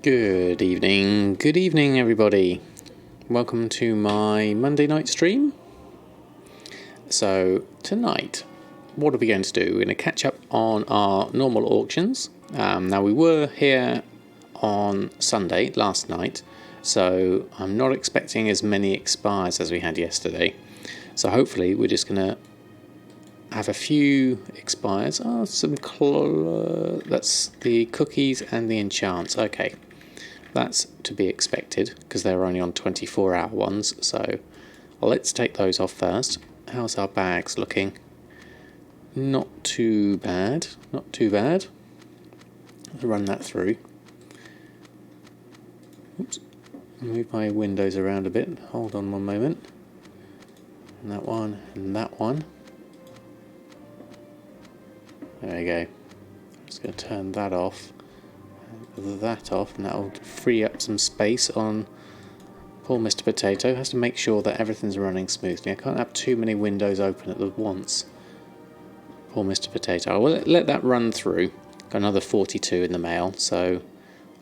Good evening everybody. Welcome to my Monday night stream. So tonight, what are we going to do? We're going to catch up on our normal auctions. Now we were here on Sunday, last night, so I'm not expecting as many expires as we had yesterday. So hopefully we're just going to have a few expires. That's the cookies and the enchants. Okay. That's to be expected because they're only on 24-hour ones, so let's take those off first. How's our bags looking? Not too bad, not too bad. Let's run that through. Oops, move my windows around a bit. Hold on one moment. And that one, and that one. There we go. I'm just going to turn that off. That off, and that'll free up some space on poor Mr. Potato. Has to make sure that everything's running smoothly. I can't have too many windows open at once. Poor Mr. Potato. I will let that run through. Got another 42 in the mail, so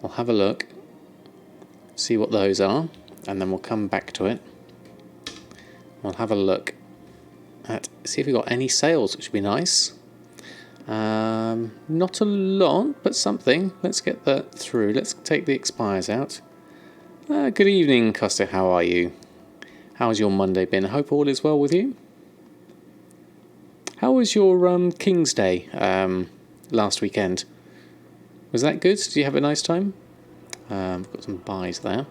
I'll have a look, see what those are, and then we'll come back to it. We'll have a look at, see if we've got any sales, which would be nice. Not a lot, but something. Let's get that through. Let's take the expires out. Good evening, Costa. How are you? How's your Monday been? I hope all is well with you. How was your King's Day last weekend? Was that good? Did you have a nice time? We've got some buys there.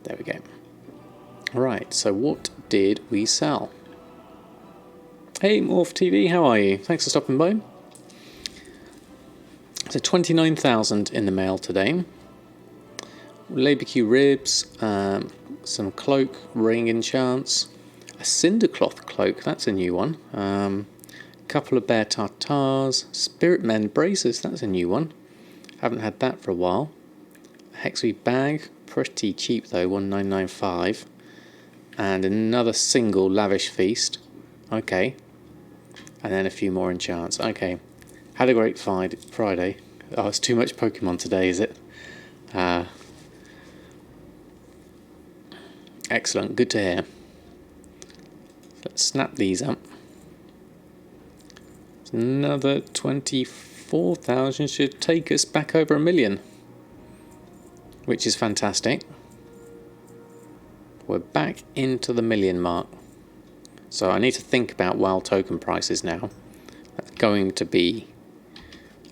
There we go. Right, so what did we sell? Hey Morph TV, how are you? Thanks for stopping by. So 29,000 in the mail today. Barbecue ribs, some cloak, ring enchants, a cinder cloth cloak, that's a new one. Couple of bear tartars, spirit men braces, that's a new one. Haven't had that for a while. A Hexweed bag, pretty cheap though, 1995. And another single lavish feast. Okay. And then a few more enchants. Okay. Had a great Friday. Oh, it's too much Pokemon today, is it? Excellent. Good to hear. Let's snap these up. Another 24,000 should take us back over 1 million. Which is fantastic. We're back into the 1 million mark. So I need to think about WoW token prices now. That's going to be,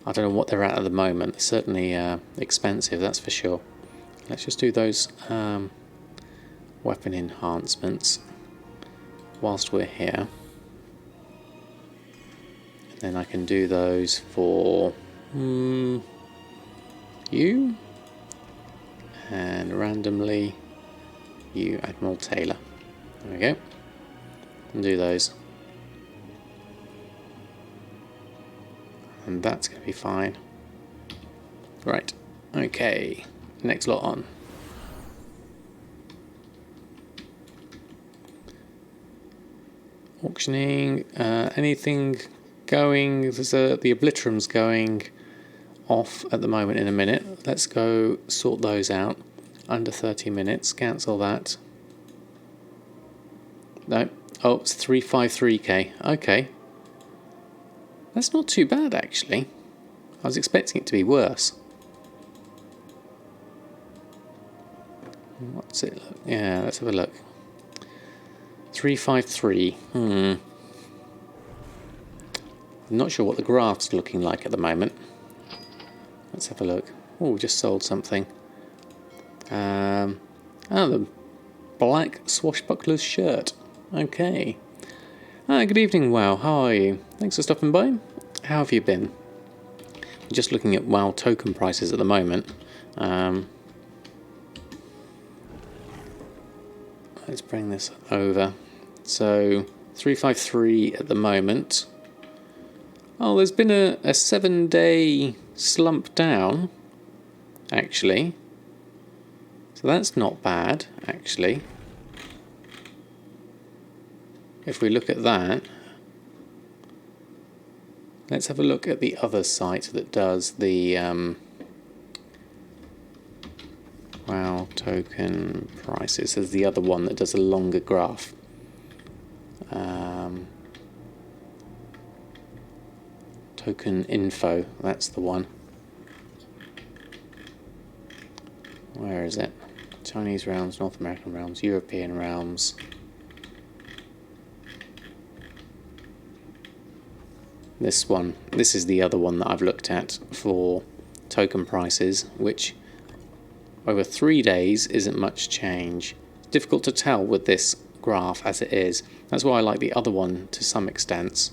I don't know what they're at the moment. They're certainly expensive, that's for sure. Let's just do those weapon enhancements whilst we're here. And then I can do those for you. And randomly you, Admiral Taylor. There we go. And do those. And that's going to be fine. Right. Okay. Next lot on. Auctioning. Anything going? There's the Obliterum's going off at the moment in a minute. Let's go sort those out. Under 30 minutes. Cancel that. No. Oh, it's 353k. Okay. That's not too bad, actually. I was expecting it to be worse. What's it look? Yeah, let's have a look. 353. I'm not sure what the graph's looking like at the moment. Let's have a look. Oh, we just sold something. The black swashbuckler's shirt. Okay. Good evening, WoW. How are you? Thanks for stopping by. How have you been? Just looking at WoW token prices at the moment. Let's bring this over. So 353 at the moment. Oh, there's been a 7-day slump down, actually. So that's not bad, actually. If we look at that, let's have a look at the other site that does the WoW token prices. There's the other one that does a longer graph. Token info, that's the one. Where is it? Chinese realms, North American realms, European realms. This one. This is the other one that I've looked at for token prices, which over 3 days isn't much change. Difficult to tell with this graph as it is. That's why I like the other one to some extent.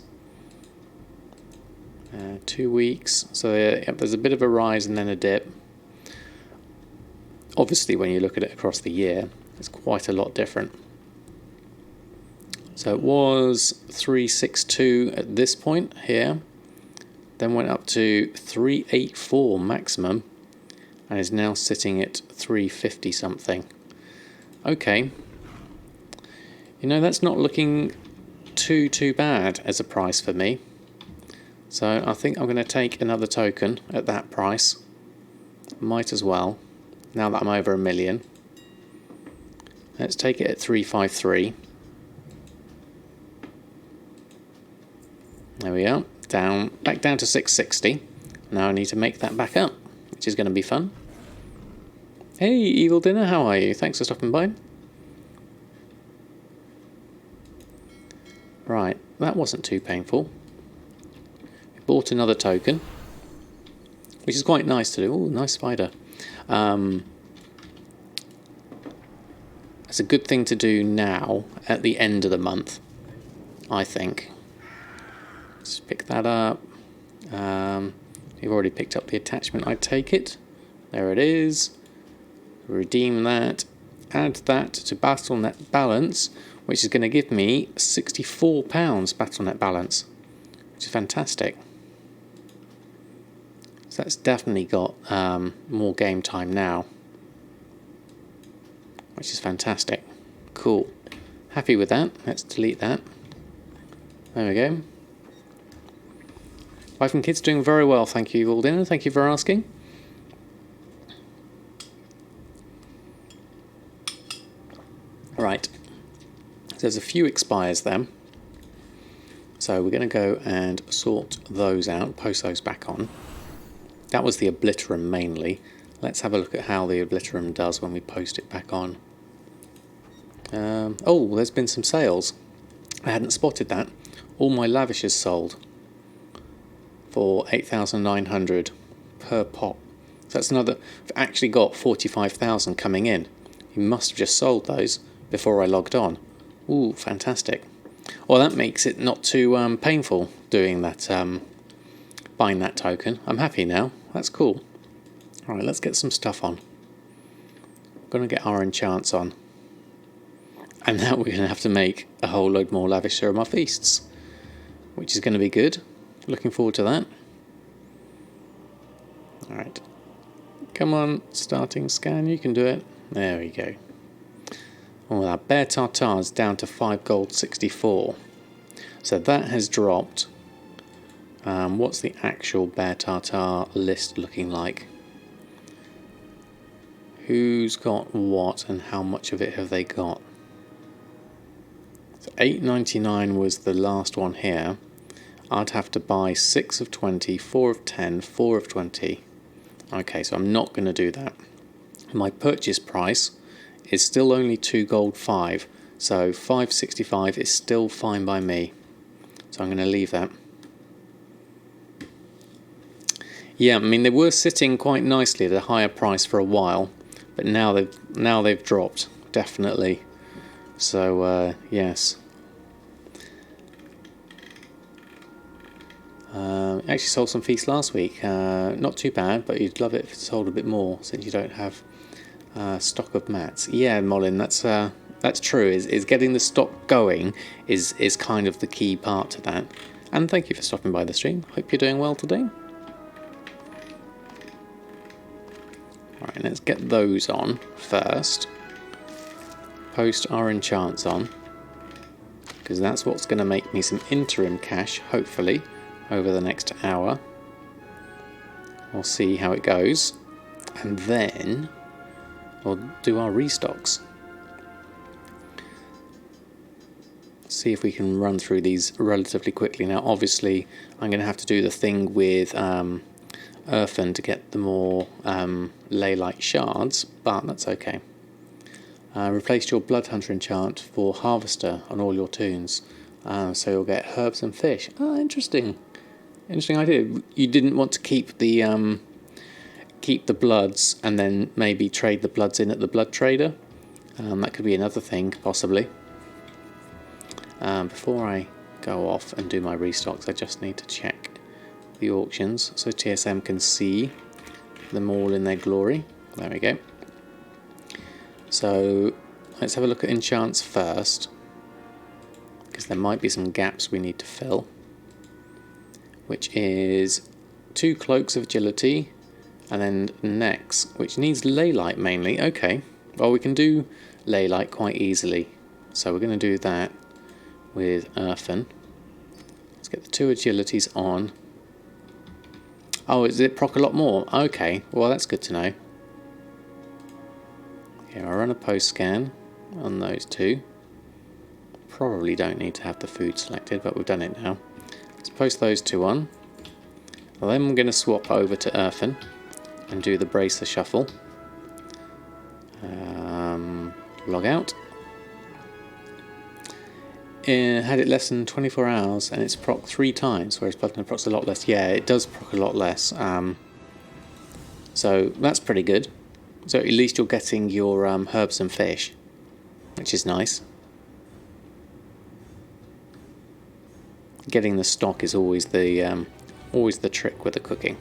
2 weeks, so there's a bit of a rise and then a dip. Obviously when you look at it across the year, it's quite a lot different. So it was 362 at this point here, then went up to 384 maximum, and is now sitting at 350 something. Okay, you know, that's not looking too bad as a price for me. So I think I'm going to take another token at that price. Might as well, now that I'm over 1 million. Let's take it at 353. There we are, back down to 660. Now I need to make that back up, which is going to be fun. Hey, Evil Dinner, how are you? Thanks for stopping by. Right, that wasn't too painful. Bought another token, which is quite nice to do. Oh, nice spider. It's a good thing to do now at the end of the month, I think. Let's pick that up. You've already picked up the attachment, I take it. There it is. Redeem that. Add that to BattleNet balance, which is going to give me £64 BattleNet balance, which is fantastic. So that's definitely got more game time now, which is fantastic. Cool. Happy with that. Let's delete that. There we go. Wife and kids doing very well, thank you, Aldina. Thank you for asking. Right. So there's a few expires there. So we're going to go and sort those out, post those back on. That was the Obliterum mainly. Let's have a look at how the Obliterum does when we post it back on. Oh, there's been some sales. I hadn't spotted that. All my lavishes sold for 8,900 per pop. So that's another. I've actually got 45,000 coming in. You must have just sold those before I logged on. Ooh, fantastic. Well, that makes it not too painful doing that, buying that token. I'm happy now. That's cool. Alright, let's get some stuff on. We're going to get our enchants on. And now we're going to have to make a whole load more lavish Suramar feasts, which is going to be good. Looking forward to that. Alright. Come on, starting scan, you can do it. There we go. Oh, that Bear Tartar's down to 5 gold 64. So that has dropped. What's the actual Bear Tartar list looking like? Who's got what and how much of it have they got? So 8.99 was the last one here. I'd have to buy 6 of 20, 4 of 10, 4 of 20. Okay, so I'm not going to do that. My purchase price is still only 2 gold 5, so 5.65 is still fine by me. So I'm going to leave that. Yeah, I mean they were sitting quite nicely at a higher price for a while, but now they've dropped definitely. So yes. Actually sold some feasts last week. Not too bad, but you'd love it if it sold a bit more since you don't have stock of mats. Yeah, Molin, that's true. Is getting the stock going is kind of the key part to that. And thank you for stopping by the stream. Hope you're doing well today. Alright, let's get those on first. Post our enchants on, because that's what's going to make me some interim cash, hopefully, over the next hour. We'll see how it goes. And then or do our restocks. See if we can run through these relatively quickly. Now obviously I'm going to have to do the thing with earthen to get the more ley-like shards, but that's okay. Replace your blood hunter enchant for harvester on all your toons, so you'll get herbs and fish. Interesting idea. You didn't want to keep the bloods and then maybe trade the bloods in at the blood trader. That could be another thing possibly. Before I go off and do my restocks, I just need to check the auctions so TSM can see them all in their glory. There we go. So let's have a look at enchants first, because there might be some gaps we need to fill, which is 2 cloaks of agility and then necks, which needs ley-light mainly. Okay, well we can do ley-light quite easily, so we're going to do that with earthen. Let's get the 2 agilities on. Oh, is it proc a lot more? Okay, well that's good to know. Here, I'll run a post scan on those 2. Probably don't need to have the food selected, but we've done it now. Let's post those 2 on. Well, then I'm going to swap over to earthen and do the bracer shuffle. Log out. Had it less than 24 hours and it's proc 3 times, whereas Blood procs a lot less. Yeah, it does proc a lot less. So that's pretty good. So at least you're getting your herbs and fish, which is nice. Getting the stock is always the trick with the cooking.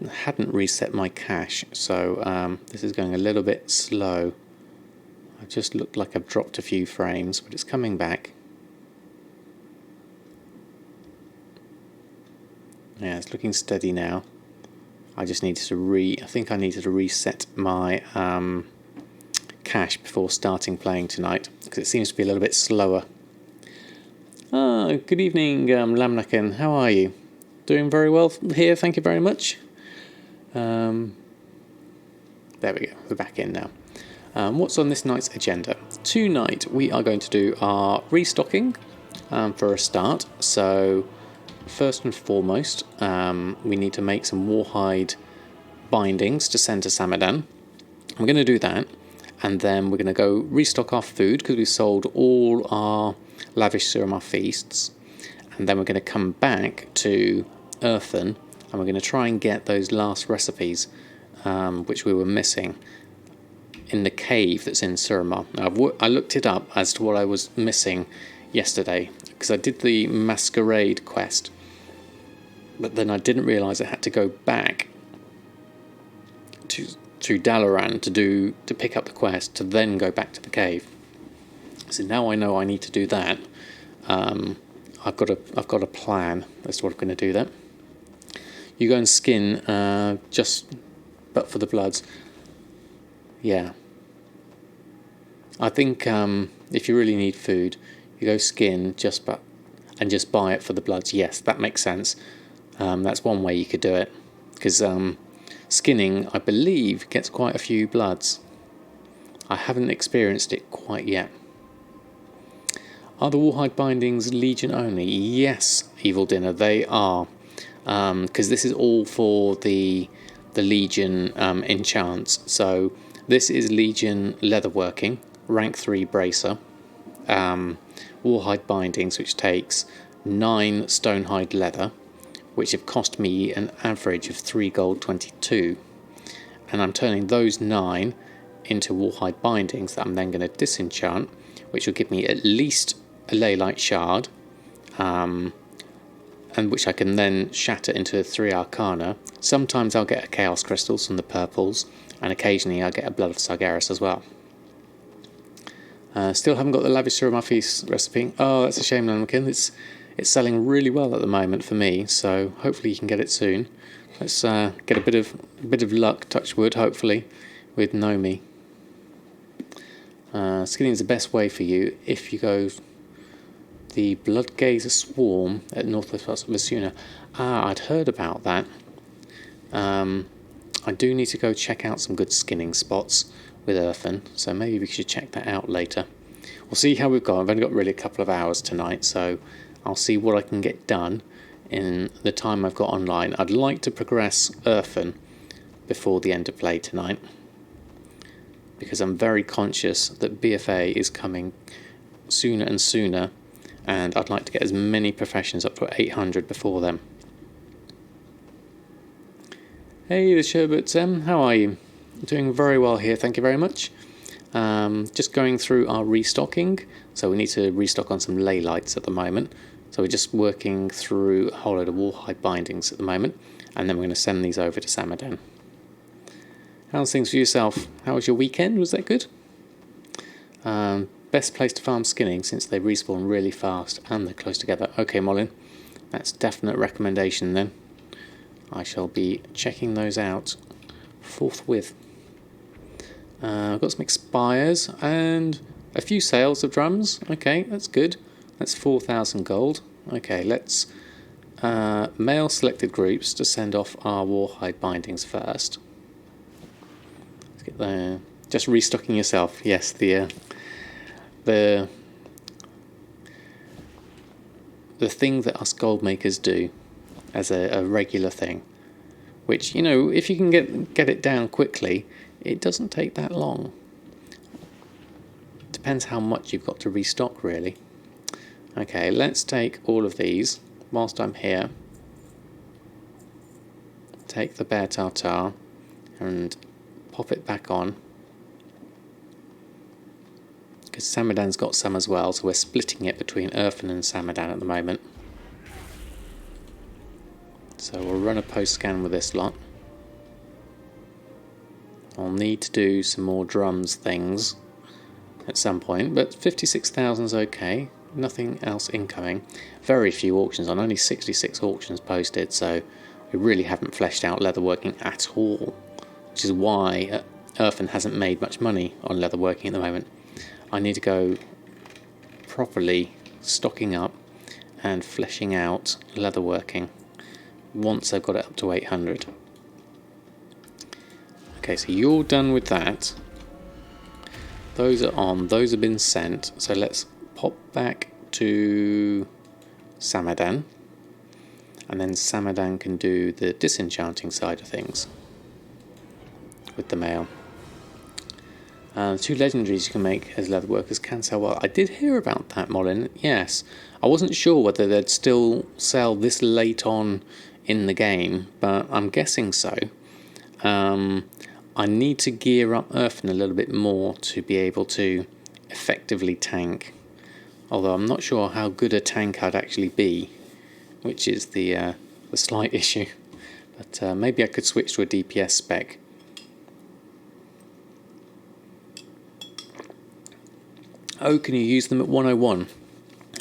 I hadn't reset my cache, so this is going a little bit slow. I just looked like I've dropped a few frames, but it's coming back. Yeah, it's looking steady now. I just needed to I think I needed to reset my cache before starting playing tonight, because it seems to be a little bit slower. Good evening, Lamnakin. How are you? Doing very well here, thank you very much. There we go, we're back in now. What's on this night's agenda? Tonight we are going to do our restocking for a start. So first and foremost, we need to make some warhide bindings to send to Samadan. We're going to do that, and then we're going to go restock our food because we sold all our lavish Suramar feasts, and then we're going to come back to earthen and we're going to try and get those last recipes which we were missing in the cave that's in Suramar. Now, I looked it up as to what I was missing yesterday, because I did the masquerade quest, but then I didn't realise I had to go back to Dalaran to pick up the quest, to then go back to the cave. So now I know I need to do that. I've got a plan as to what I'm going to do that. You go and skin but for the bloods. Yeah. I think if you really need food, you go skin and just buy it for the bloods. Yes, that makes sense. That's one way you could do it, because skinning, I believe, gets quite a few bloods. I haven't experienced it quite yet. Are the warhide bindings Legion only? Yes, Evil Dinner, they are. Because this is all for the Legion enchants. So this is Legion Leatherworking, rank 3 bracer. Warhide bindings, which takes 9 stonehide leather, which have cost me an average of 3 gold 22. And I'm turning those 9 into warhide bindings that I'm then going to disenchant, which will give me at least a ley-light shard, and which I can then shatter into 3 arcana. Sometimes I'll get a chaos crystals from the purples, and occasionally I'll get a blood of Sargeras as well. Still haven't got the lavish Suramar feast recipe. Oh, that's a shame, Lamkin. It's selling really well at the moment for me, so hopefully you can get it soon. Let's get a bit of luck, touch wood, hopefully, with Nomi. Skinning is the best way for you if you go the Bloodgazer Swarm at northwest parts of Vasuna. I'd heard about that. I do need to go check out some good skinning spots with earthen, so maybe we should check that out later. We'll see how we've got. I've only got really a couple of hours tonight, so I'll see what I can get done in the time I've got online. I'd like to progress earthen before the end of play tonight, because I'm very conscious that BFA is coming sooner and sooner, and I'd like to get as many professions up to 800 before then. Hey, the Sherbets, how are you? Doing very well here, thank you very much. Just going through our restocking, so we need to restock on some ley lights at the moment. So we're just working through a whole load of Warhide bindings at the moment, and then we're going to send these over to Samadan. How's things for yourself? How was your weekend? Was that good? Best place to farm skinning since they respawn really fast and they're close together. Okay, Molin, that's definite recommendation then. I shall be checking those out forthwith. I've got some expires and a few sales of drums. Okay, that's good. That's 4,000 gold. Okay, let's mail selected groups to send off our Warhide bindings first. Let's get there. Just restocking yourself. Yes, the thing that us gold makers do as a regular thing, which, you know, if you can get it down quickly, it doesn't take that long. Depends how much you've got to restock, really. Okay, let's take all of these whilst I'm here. Take the bear tartar and pop it back on, because Samadan's got some as well, so we're splitting it between earthen and Samadan at the moment. So we'll run a post scan with this lot. I'll need to do some more drums things at some point, but 56,000 is okay. Nothing else incoming. Very few auctions on, only 66 auctions posted, so we really haven't fleshed out leatherworking at all, which is why earthen hasn't made much money on leatherworking at the moment. I need to go properly stocking up and fleshing out leatherworking once I've got it up to 800. Okay, so you're done with that. Those are on, those have been sent, so let's pop back to Samadan, and then Samadan can do the disenchanting side of things with the mail. 2 legendaries you can make as leatherworkers can sell well. I did hear about that, Molin, yes. I wasn't sure whether they'd still sell this late on in the game, but I'm guessing so. I need to gear up earthen a little bit more to be able to effectively tank, although I'm not sure how good a tank I'd actually be, which is the slight issue. But maybe I could switch to a DPS spec. Oh, can you use them at 101?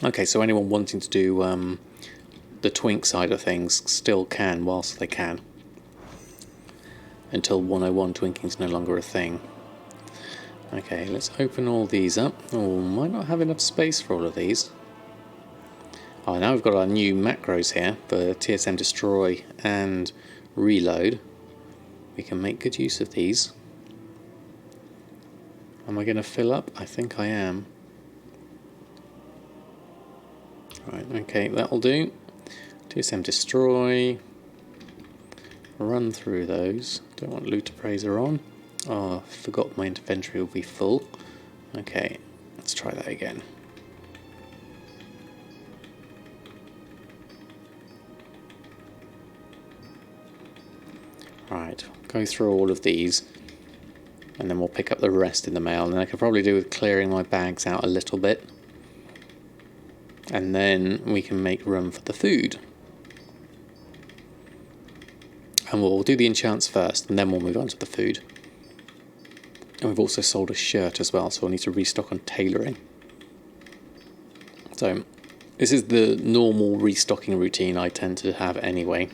Okay, so anyone wanting to do the twink side of things still can whilst they can, until 101 twinking is no longer a thing. Okay, let's open all these up. Oh, might not have enough space for all of these. Oh, now we've got our new macros here for TSM destroy and reload. We can make good use of these. Am I going to fill up? I think I am. Right, okay, that'll do. TSM destroy. Run through those. Don't want loot appraiser on. Oh, I forgot my inventory will be full. Okay, let's try that again. Right, go through all of these, and then we'll pick up the rest in the mail. And I could probably do with clearing my bags out a little bit, and then we can make room for the food. And we'll do the enchants first, and then we'll move on to the food. And we've also sold a shirt as well, so we'll need to restock on tailoring. So this is the normal restocking routine I tend to have anyway.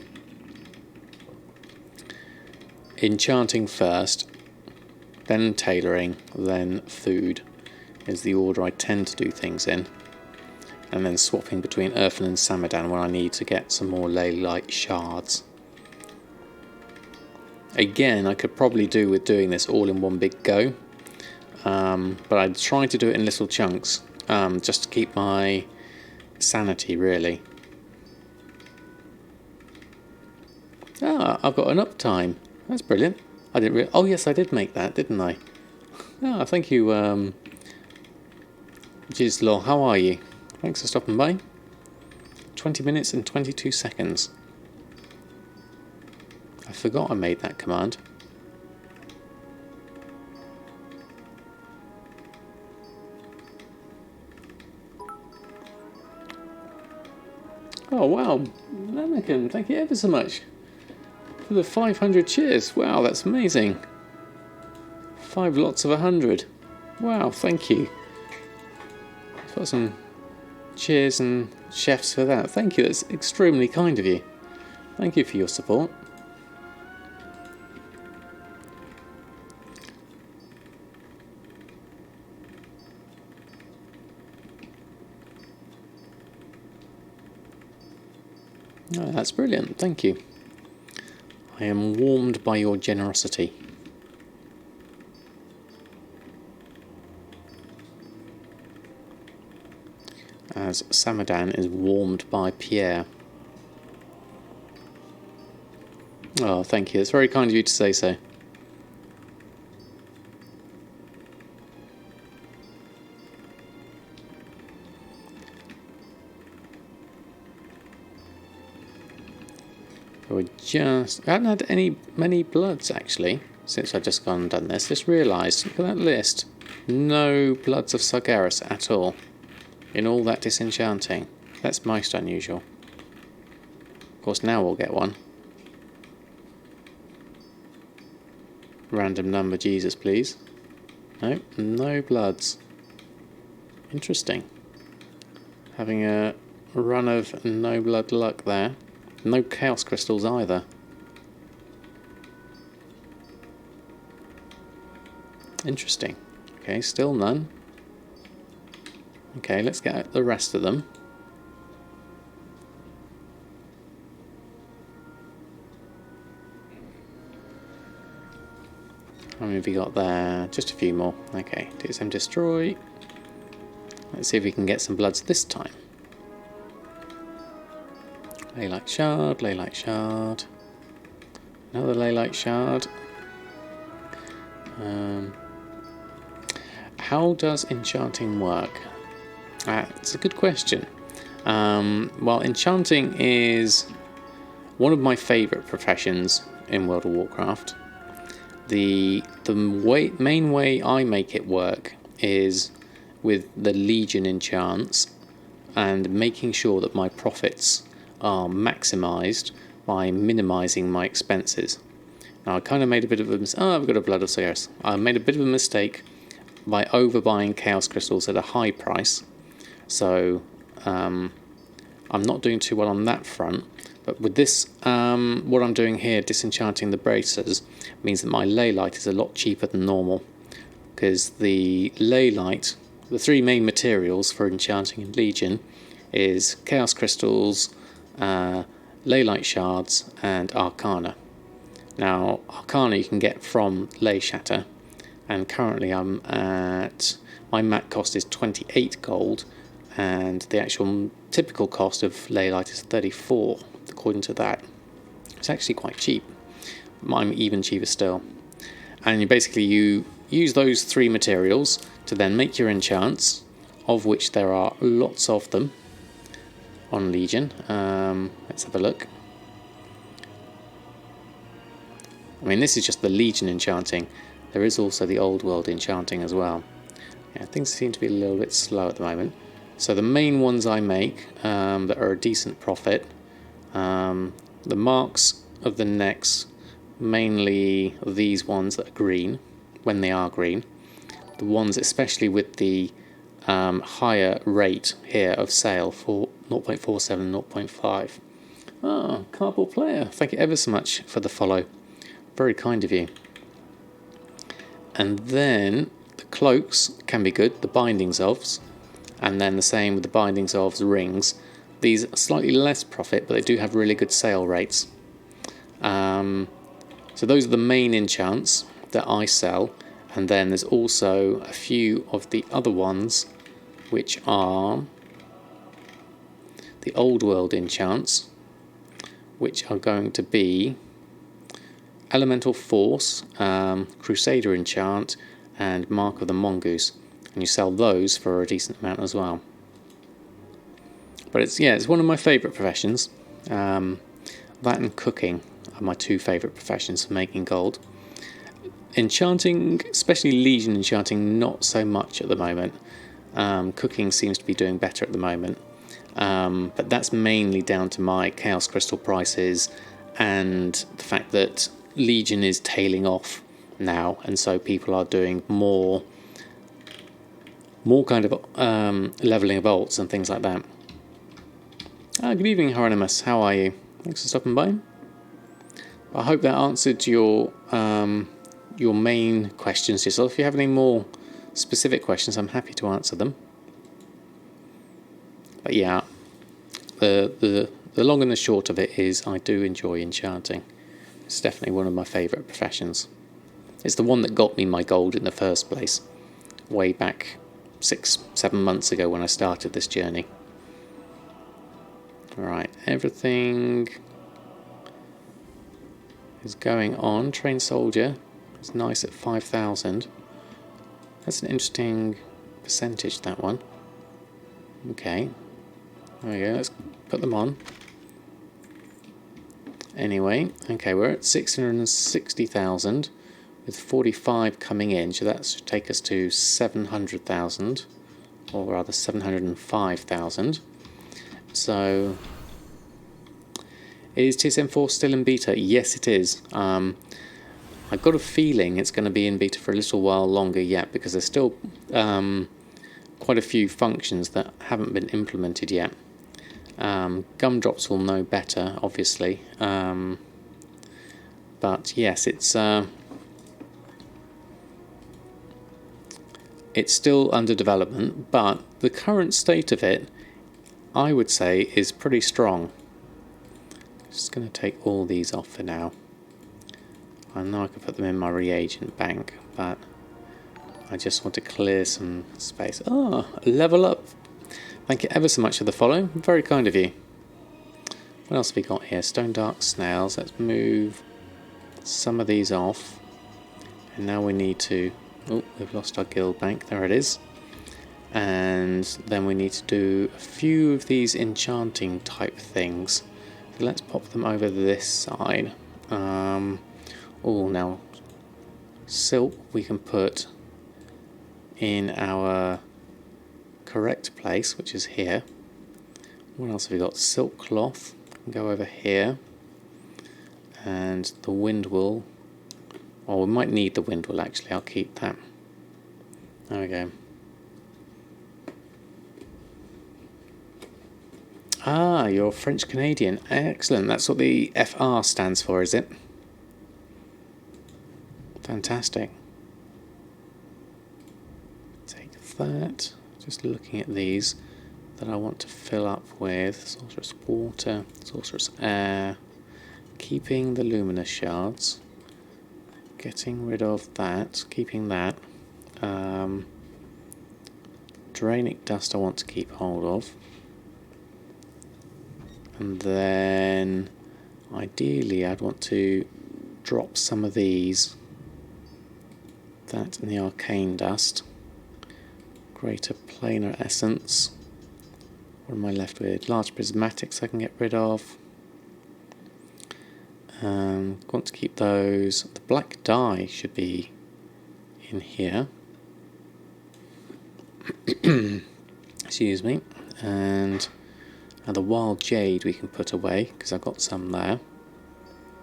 Enchanting first, then tailoring, then food is the order I tend to do things in. And then swapping between earthen and Samadan when I need to get some more ley light shards. Again, I could probably do with doing this all in one big go, but I'd try to do it in little chunks, just to keep my sanity, really. Ah, I've got an uptime. That's brilliant. I didn't. Oh yes, I did make that, didn't I? Ah, thank you, Gizlaw. How are you? Thanks for stopping by. 20 minutes and 22 seconds. I forgot I made that command. Oh wow, Anakin, thank you ever so much for the 500 cheers. Wow, that's amazing. 5 lots of 100. Wow, thank you. Got some cheers and chefs for that. Thank you, that's extremely kind of you. Thank you for your support. Oh, that's brilliant, thank you. I am warmed by your generosity. As Samadan is warmed by Pierre. Oh, thank you. It's very kind of you to say so. I haven't had many bloods actually since I've just gone and done this. Just realised, look at that list. No bloods of Sargeras at all in all that disenchanting. That's most unusual. Of course, now we'll get one. Random number, Jesus, please. Nope, no bloods. Interesting. Having a run of no blood luck there. No chaos crystals either. Interesting. Okay, still none. Okay, let's get the rest of them. How many have we got there? Just a few more. Okay, DSM destroy. Let's see if we can get some bloods this time. Leylight shard, Leylight shard. Another Leylight shard. How does enchanting work? It's a good question. Well, enchanting is one of my favourite professions in World of Warcraft. The main way I make it work is with the Legion enchants and making sure that my profits are maximised by minimising my expenses. Now I kind of made a bit of a mistake. Oh, I've got a Blood of Sargeras. I made a bit of a mistake by overbuying Chaos Crystals at a high price. So I'm not doing too well on that front. But with this, what I'm doing here, disenchanting the bracers, means that my Leylight is a lot cheaper than normal. Because the Leylight, the 3 main materials for enchanting in Legion is Chaos Crystals, Leylight Shards and Arcana. Now Arcana you can get from Ley Shatter, and currently I'm at, my mat cost is 28 gold and the actual typical cost of Leylight is 34 according to that. It's actually quite cheap. I'm even cheaper still. And you use those 3 materials to then make your enchants, of which there are lots of them on Legion. Let's have a look. I mean, this is just the Legion enchanting. There is also the old world enchanting as well. Yeah, things seem to be a little bit slow at the moment. So the main ones I make that are a decent profit, the marks of the necks, mainly these ones that are green, when they are green. The ones especially with the higher rate here of sale for 0.47, 0.5. Ah, Cardboard Player, thank you ever so much for the follow. Very kind of you. And then the cloaks can be good, the bindings ofs, and then the same with the bindings ofs rings. These are slightly less profit, but they do have really good sale rates. So those are the main enchants that I sell, and then there's also a few of the other ones which are the old world enchants, which are going to be Elemental Force, Crusader enchant, and Mark of the Mongoose, and you sell those for a decent amount as well. But it's one of my favourite professions. That and cooking are my two favourite professions for making gold. Enchanting, especially Legion enchanting, not so much at the moment. Cooking seems to be doing better at the moment. But that's mainly down to my Chaos Crystal prices and the fact that Legion is tailing off now, and so people are doing more kind of levelling of alts and things like that. Good evening, Hieronymus. How are you? Thanks for stopping by. I hope that answered your main questions yourself. If you have any more specific questions, I'm happy to answer them. But yeah, the long and the short of it is I do enjoy enchanting. It's definitely one of my favourite professions. It's the one that got me my gold in the first place, way back 6-7 months ago when I started this journey. Right, everything is going on. Trained soldier is nice at 5,000. That's an interesting percentage, that one. Okay, there we go, let's put them on. Anyway, okay, we're at 660,000 with 45 coming in, so that should take us to 700,000, or rather 705,000. So, is TSM4 still in beta? Yes, it is. I've got a feeling it's going to be in beta for a little while longer yet, because there's still quite a few functions that haven't been implemented yet. Gumdrops will know better, obviously, but yes, it's still under development, but the current state of it, I would say, is pretty strong. Just going to take all these off for now. I know I can put them in my reagent bank, but I just want to clear some space. Level up. Thank you ever so much for the follow. Very kind of you. What else have we got here? Stone Dark Snails. Let's move some of these off. And now we need to... Oh, we've lost our guild bank. There it is. And then we need to do a few of these enchanting type things. So let's pop them over this side. Now silk we can put in our correct place, which is here. What else have we got? Silk cloth can go over here, and the wind wool. Oh, we might need the wind wool actually. I'll keep that. There we go. You're French Canadian. Excellent. That's what the FR stands for, is it? Fantastic. Take that. Just looking at these that I want to fill up with sorcerous water, sorcerous air, keeping the luminous shards, getting rid of that, keeping that. Drainic dust I want to keep hold of. And then ideally I'd want to drop some of these, that and the arcane dust. Greater planar essence. What am I left with? Large prismatics I can get rid of. Want to keep those. The black dye should be in here. Excuse me. And the wild jade we can put away, because I've got some there.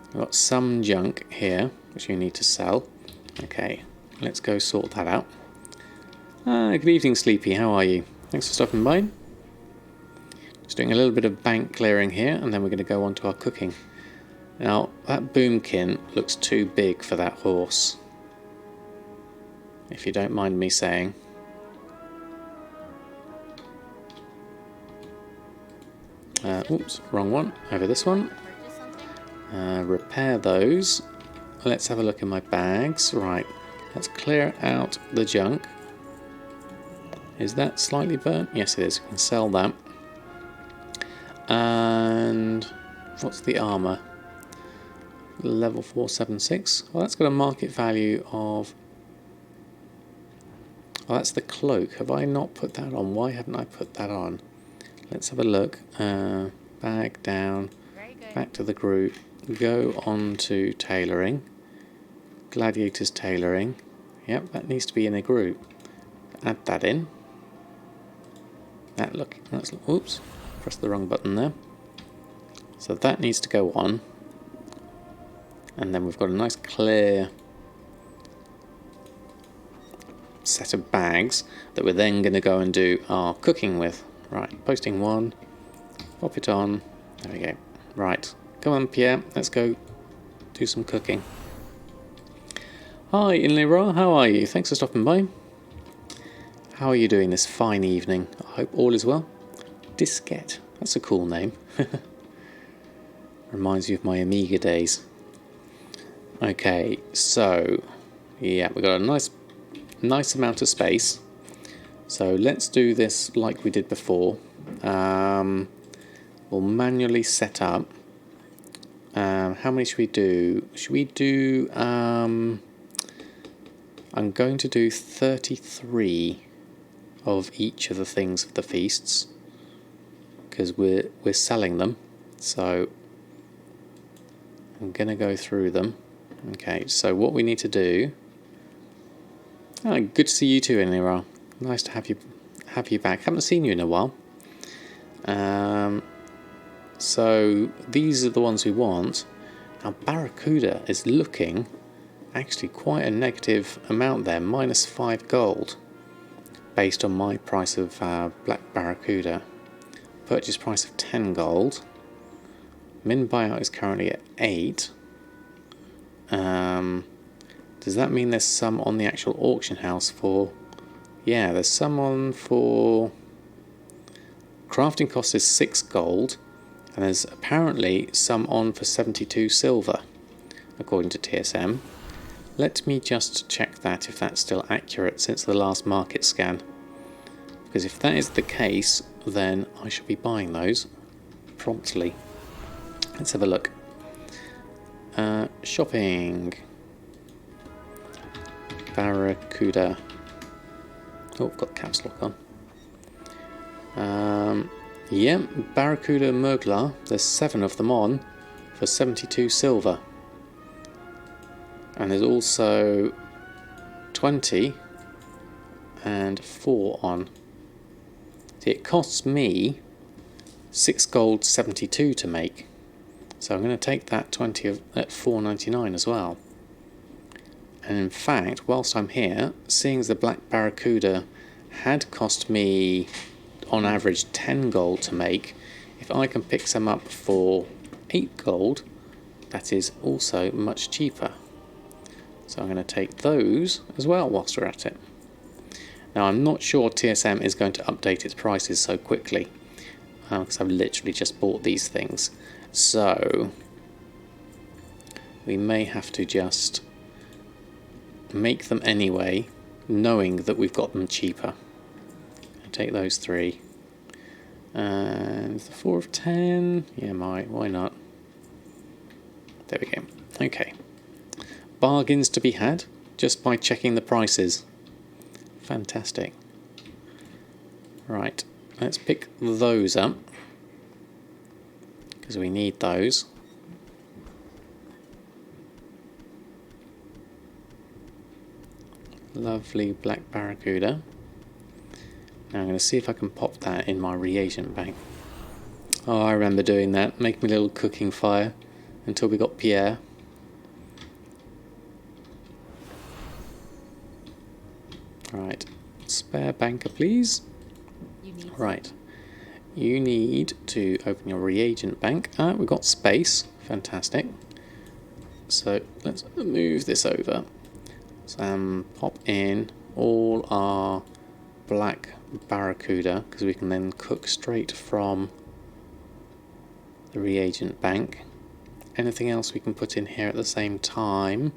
I've got some junk here which we need to sell. Okay, let's go sort that out. Good evening, Sleepy. How are you? Thanks for stopping by. Just doing a little bit of bank clearing here, and then we're going to go on to our cooking. Now, that boomkin looks too big for that horse, if you don't mind me saying. Oops, wrong one. Over this one. Repair those. let's have a look in my bags. Right, let's clear out the junk. Is that slightly burnt? Yes, it is. We can sell that. And what's the armour? Level 476. Well, that's got a market value of... Oh, that's the cloak. Have I not put that on? Why haven't I put that on? Let's have a look. Bag down. Back to the group. Go on to tailoring. Gladiators tailoring. Yep, that needs to be in a group. Add that in. Oops, pressed the wrong button there. So that needs to go on. And then we've got a nice clear set of bags that we're then going to go and do our cooking with. Right, posting one. Pop it on. There we go. Right, come on Pierre, let's go do some cooking. Hi Inlera, how are you? Thanks for stopping by. How are you doing this fine evening? I hope all is well. Diskette, that's a cool name. Reminds you of my Amiga days. Okay, so yeah, we've got a nice amount of space. So let's do this like we did before. We'll manually set up. How many should we do? Should we do... I'm going to do 33 of each of the things of the feasts, because we're selling them. So I'm going to go through them. Okay, so what we need to do... Oh, good to see you too, Enlera. Nice to have you back. Haven't seen you in a while. So these are the ones we want. Now Barracuda is looking actually quite a negative amount there, -5 gold, based on my price of Black Barracuda. Purchase price of 10 gold. Min buyout is currently at 8. Does that mean there's some on the actual auction house for... Yeah, there's some on for... Crafting cost is 6 gold, and there's apparently some on for 72 silver, according to TSM. Let me just check that, if that's still accurate since the last market scan. Because if that is the case, then I should be buying those promptly. Let's have a look. Shopping. Barracuda. Oh, I've got caps lock on. Yeah, Barracuda Murglar. There's 7 of them on for 72 silver. And there's also 20 and 4 on. See, it costs me 6 gold 72 to make. So I'm going to take that 20 at 4.99 as well. And in fact, whilst I'm here, seeing as the Black Barracuda had cost me on average 10 gold to make, if I can pick some up for 8 gold, that is also much cheaper. So I'm going to take those as well whilst we're at it. Now I'm not sure TSM is going to update its prices so quickly, because I've literally just bought these things. So we may have to just make them anyway, knowing that we've got them cheaper. I'll take those 3. And the 4 of 10, yeah, why not? There we go. Okay. Bargains to be had just by checking the prices. Fantastic. Right, let's pick those up, because we need those. Lovely Black Barracuda. Now I'm going to see if I can pop that in my reagent bank. Oh, I remember doing that, making a little cooking fire until we got Pierre. Right, spare banker please. Right, you need to open your reagent bank. We've got space, fantastic. So let's move this over. So pop in all our Black Barracuda, because we can then cook straight from the reagent bank. anything else we can put in here at the same time.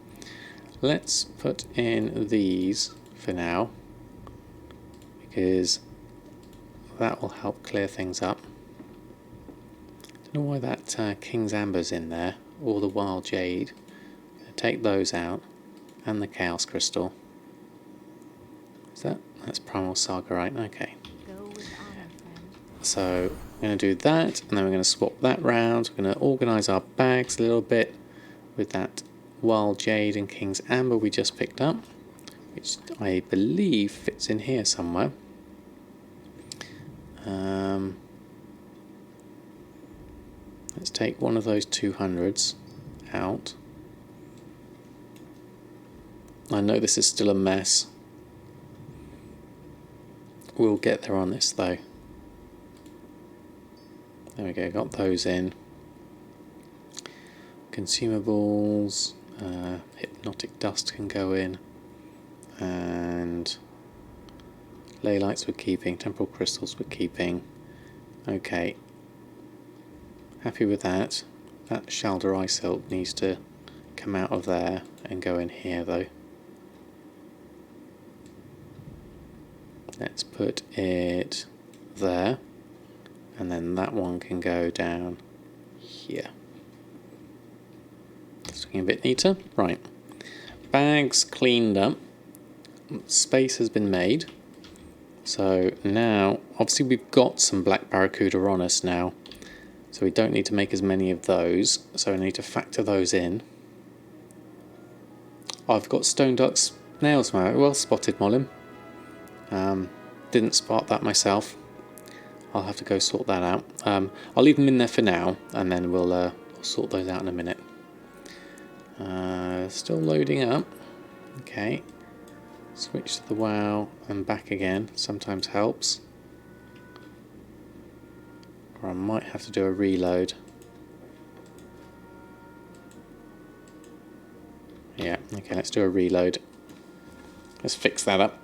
Let's put in these for now, because that will help clear things up. Don't know why that King's Amber's in there, or the Wild Jade. Take those out, and the Chaos Crystal. That's Primal Saga, right? Okay. So we're going to do that, and then we're going to swap that round. We're going to organise our bags a little bit with that Wild Jade and King's Amber we just picked up, which I believe fits in here somewhere. Let's take one of those 200s out. I know this is still a mess. We'll get there on this though. There we go, got those in. Consumables, Hypnotic Dust can go in, and Ley Lights we're keeping, Temporal Crystals we're keeping. Okay, happy with that. That Shalder Eye Silk needs to come out of there and go in here though. Let's put it there, and then that one can go down here. It's looking a bit neater. Right, bags cleaned up, space has been made. So now, obviously we've got some Black Barracuda on us now, so we don't need to make as many of those, so I need to factor those in. I've got Stone Duck's nails, well spotted, Molim. Didn't spot that myself. I'll have to go sort that out. I'll leave them in there for now, and then we'll sort those out in a minute. Still loading up. Okay. Switch to the WoW and back again. Sometimes helps. Or I might have to do a reload. Yeah, okay, let's do a reload. Let's fix that up.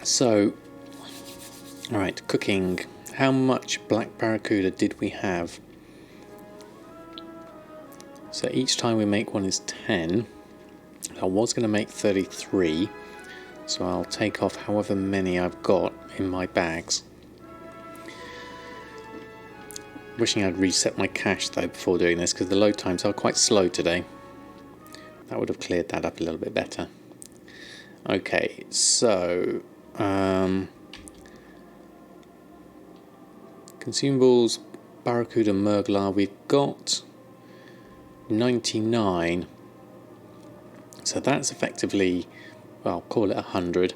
So, alright, cooking. How much Black Barracuda did we have? So each time we make one is 10. I was going to make 33, so I'll take off however many I've got in my bags. Wishing I'd reset my cache though before doing this, because the load times are quite slow today. That would have cleared that up a little bit better. Okay, so Consumables, Barracuda, Murglar, we've got 99. So that's effectively, well, call it 100.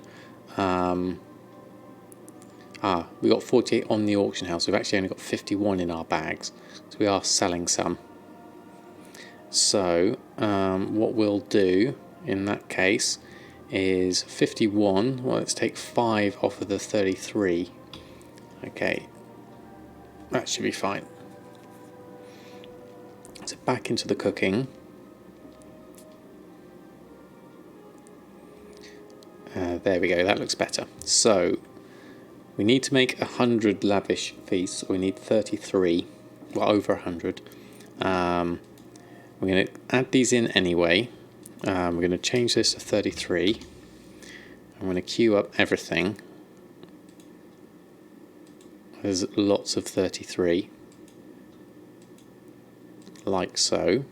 We got 48 on the auction house. We've actually only got 51 in our bags, so we are selling some. So what we'll do in that case is 51. Well, let's take 5 off of the 33. Okay, that should be fine. So back into the cooking. There we go, that looks better. So we need to make 100 lavish feasts, so we need 33, well, over 100. We're going to add these in anyway. We're going to change this to 33. I'm going to queue up everything. There's lots of 33, like so.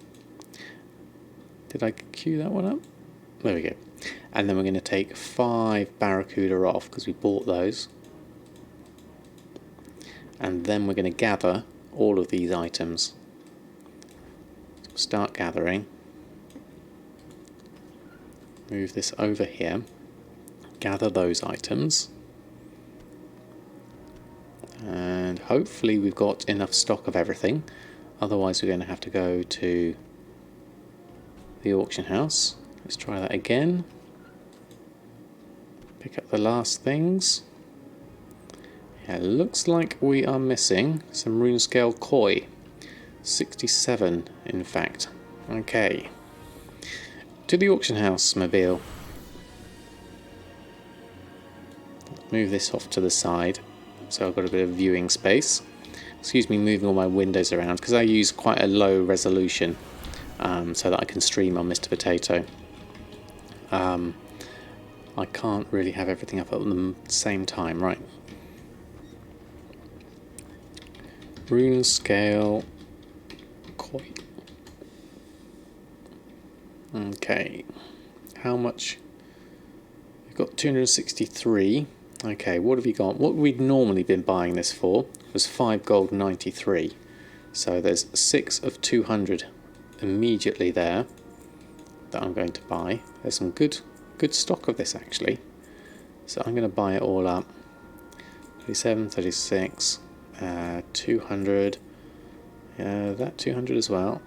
Did I queue that one up? There we go. And then we're going to take 5 Barracuda off because we bought those. And then we're going to gather all of these items. So start gathering. Move this over here. Gather those items. And hopefully we've got enough stock of everything. Otherwise we're going to have to go to the auction house. Let's try that again. Pick up the last things. Yeah, it looks like we are missing some Runescale Koi. 67 in fact. Okay. To the auction house, Mobile. move this off to the side so I've got a bit of viewing space. Excuse me moving all my windows around because I use quite a low resolution so that I can stream on Mr. Potato. I can't really have everything up at the same time, right? Rune scale koi. Okay, how much? We've got 263. Okay, what have you got? What we'd normally been buying this for was 5 gold 93. So there's 6 of 200 immediately there that I'm going to buy. There's some good stock of this actually. So I'm going to buy it all up. 37, 36, 200, that 200 as well.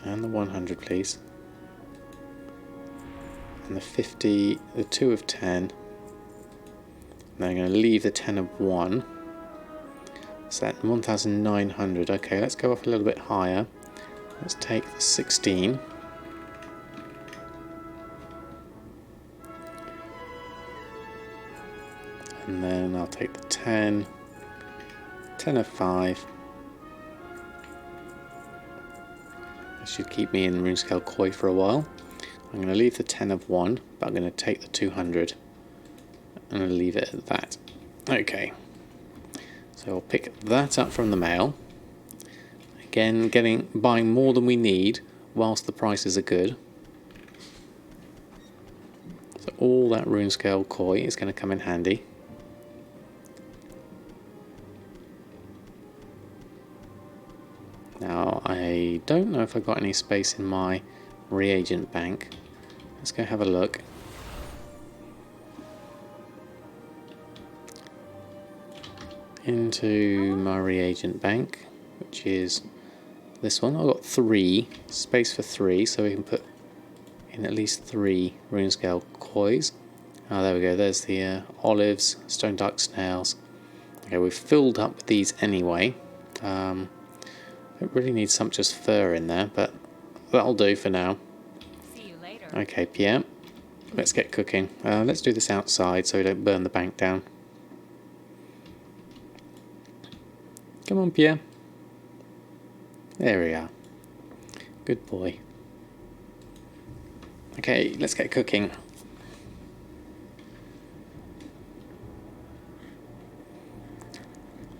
And the 100 please. And the 50, the 2 of 10. Then I'm going to leave the 10 of 1. So that's 1,900. Okay, let's go up a little bit higher. Let's take the 16. And then I'll take the 10. 10 of 5. That should keep me in Runescale Koi for a while. I'm going to leave the 10 of 1, but I'm going to take the 200. I'm going to leave it at that. Okay. So I'll pick that up from the mail. Again, buying more than we need whilst the prices are good. So all that Runescale Koi is going to come in handy. Now, I don't know if I've got any space in my reagent bank. Let's go have a look. Into my reagent bank, which is this one. I've got 3, space for 3, so we can put in at least 3 Runescale Kois. Oh, there we go, there's the olives, stone dark snails. Okay, we've filled up with these anyway. Don't really need sumptuous fur in there, but that'll do for now. See you later. Okay, Pierre, let's get cooking. Let's do this outside so we don't burn the bank down. Come on, Pierre. There we are. Good boy. Okay, let's get cooking.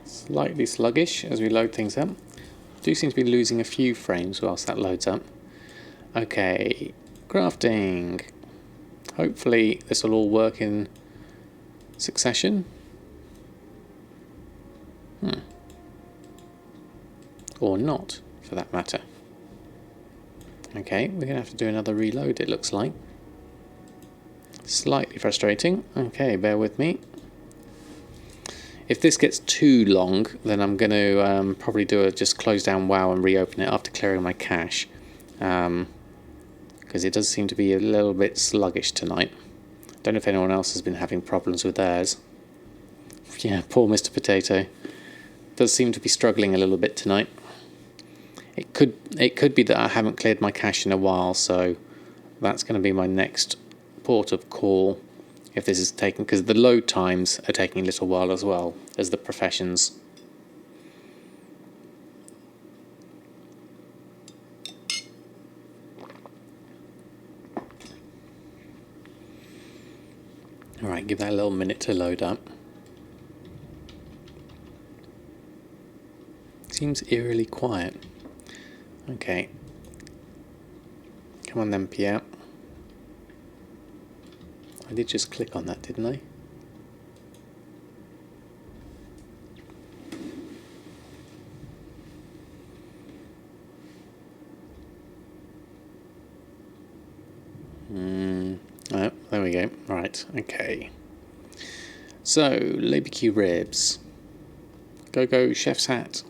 Slightly sluggish as we load things up. Do seem to be losing a few frames whilst that loads up. Okay, crafting. Hopefully this will all work in succession. Or not, for that matter. Okay, we're going to have to do another reload, it looks like. Slightly frustrating. Okay, bear with me. If this gets too long, then I'm going to probably just close down WoW and reopen it after clearing my cache. Because it does seem to be a little bit sluggish tonight. Don't know if anyone else has been having problems with theirs. Yeah, poor Mr. Potato. Does seem to be struggling a little bit tonight. It could be that I haven't cleared my cache in a while, so that's going to be my next port of call if this is taking, because the load times are taking a little while as well as the professions. Alright, give that a little minute to load up. Seems eerily quiet. Okay. Come on then, Pierre. I did just click on that, didn't I? Oh, there we go. Right, okay. So, LaBQ ribs. Go, chef's hat.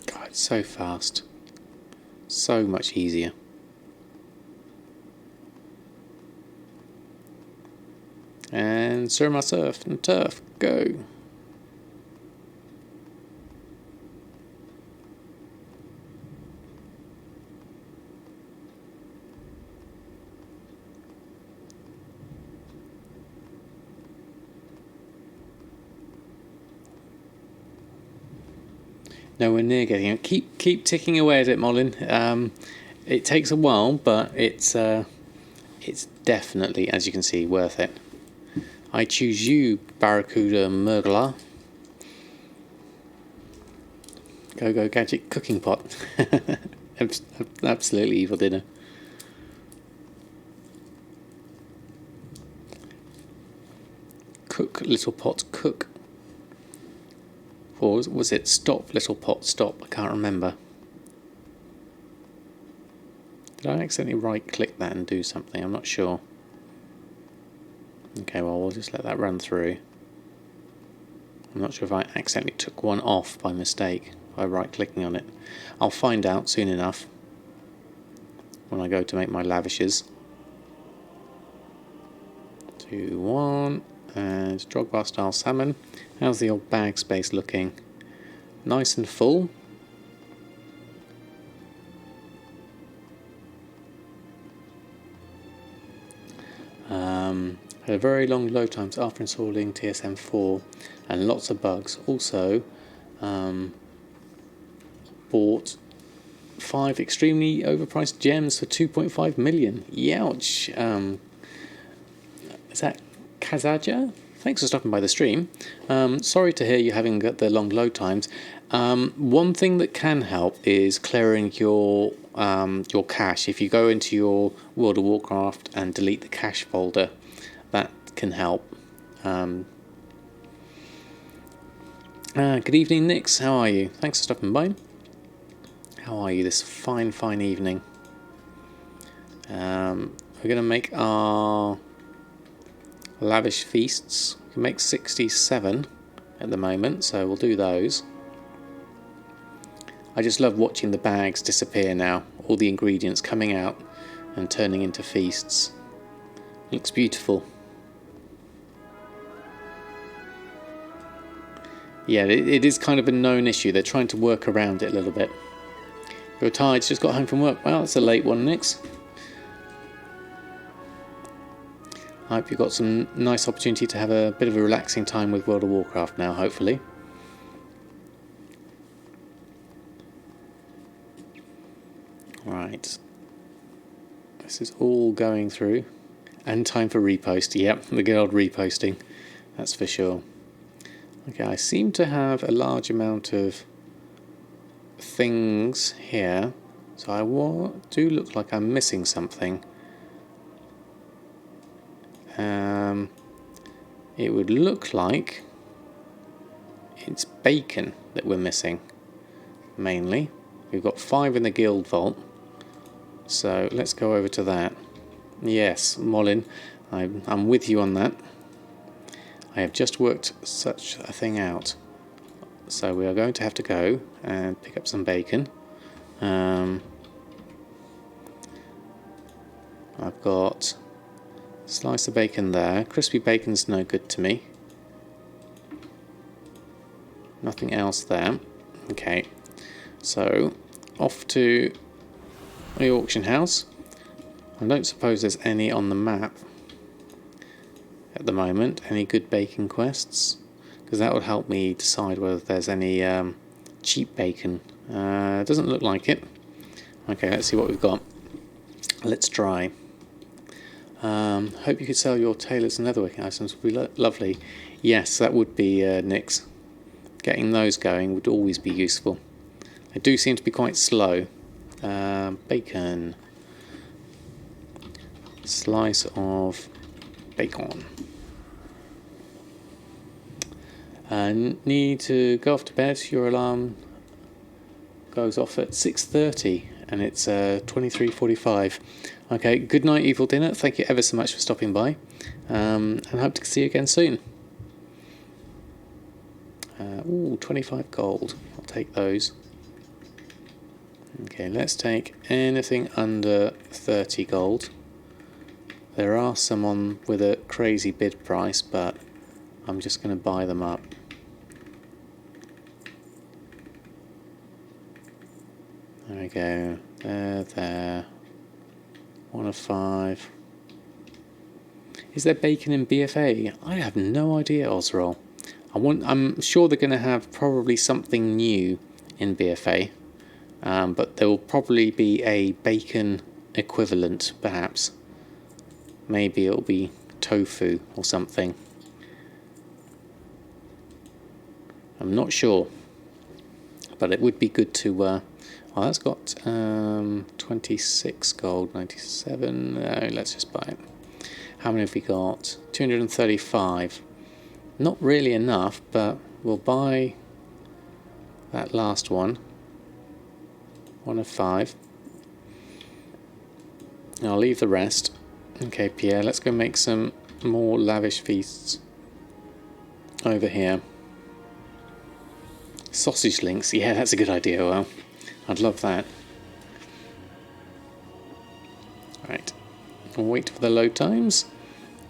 God, it's so fast. So much easier. And Surma Surf and Turf, go. Nowhere near getting it. Keep ticking away at it, Molin. It takes a while, but it's definitely, as you can see, worth it. I choose you, Barracuda Murglar. Go Gadget cooking pot. Absolutely evil dinner. Cook, little pot, cook. Or was it stop, little pot, stop? I can't remember. Did I accidentally right click that and do something? I'm not sure. Okay, well, we'll just let that run through. I'm not sure if I accidentally took one off by mistake by right clicking on it. I'll find out soon enough when I go to make my lavishes. 2, 1, and Drogbar style salmon. How's the old bag space looking? Nice and full. Had a very long load times after installing TSM4 and lots of bugs. Also bought 5 extremely overpriced gems for 2.5 million. Youch. Is that Kazaja? Thanks for stopping by the stream. Sorry to hear you having got the long load times. One thing that can help is clearing your cache. If you go into your World of Warcraft and delete the cache folder, that can help. Good evening, Nix. How are you? Thanks for stopping by. How are you this fine evening? We're going to make our lavish feasts. We can make 67 at the moment, so we'll do those. I just love watching the bags disappear now, all the ingredients coming out and turning into feasts. Looks beautiful. Yeah, it is kind of a known issue. They're trying to work around it a little bit. You're tired, just got home from work. Well, it's a late one, Nix. I hope you've got some nice opportunity to have a bit of a relaxing time with World of Warcraft now, hopefully. Right. This is all going through. And time for repost. Yep, the good old reposting. That's for sure. Okay, I seem to have a large amount of things here. So I do look like I'm missing something. It would look like it's bacon that we're missing, mainly. We've got 5 in the guild vault, so let's go over to that. Yes, Molin, I'm with you on that. I have just worked such a thing out. So we are going to have to go and pick up some bacon. I've got slice of bacon there. Crispy bacon's no good to me. Nothing else there. Okay, so off to the auction house. I don't suppose there's any on the map at the moment. Any good bacon quests? Because that would help me decide whether there's any cheap bacon. Doesn't look like it. Okay, let's see what we've got. Let's try. Hope you could sell your tailors and leatherworking items. Would be lovely. Yes, that would be Nix. Getting those going would always be useful. They do seem to be quite slow. Bacon. Slice of bacon. Need to go off to bed. Your alarm goes off at 6:30 and it's 23:45. Okay, good night, Evil Dinner. Thank you ever so much for stopping by, and hope to see you again soon. 25 gold. I'll take those. Okay, let's take anything under 30 gold. There are some on with a crazy bid price, but I'm just going to buy them up. There we go. There. 1 of 5. Is there bacon in BFA? I have no idea, Osrol. I'm sure they're going to have probably something new in BFA, but there will probably be a bacon equivalent, perhaps. Maybe it'll be tofu or something. I'm not sure, but it would be good to. Oh, that's got 26 gold, 97. No, let's just buy it. How many have we got? 235. Not really enough, but we'll buy that last one. 1 of 5. I'll leave the rest. Okay, Pierre, let's go make some more lavish feasts over here. Sausage links, yeah, that's a good idea. Well, I'd love that. Right, we'll wait for the load times.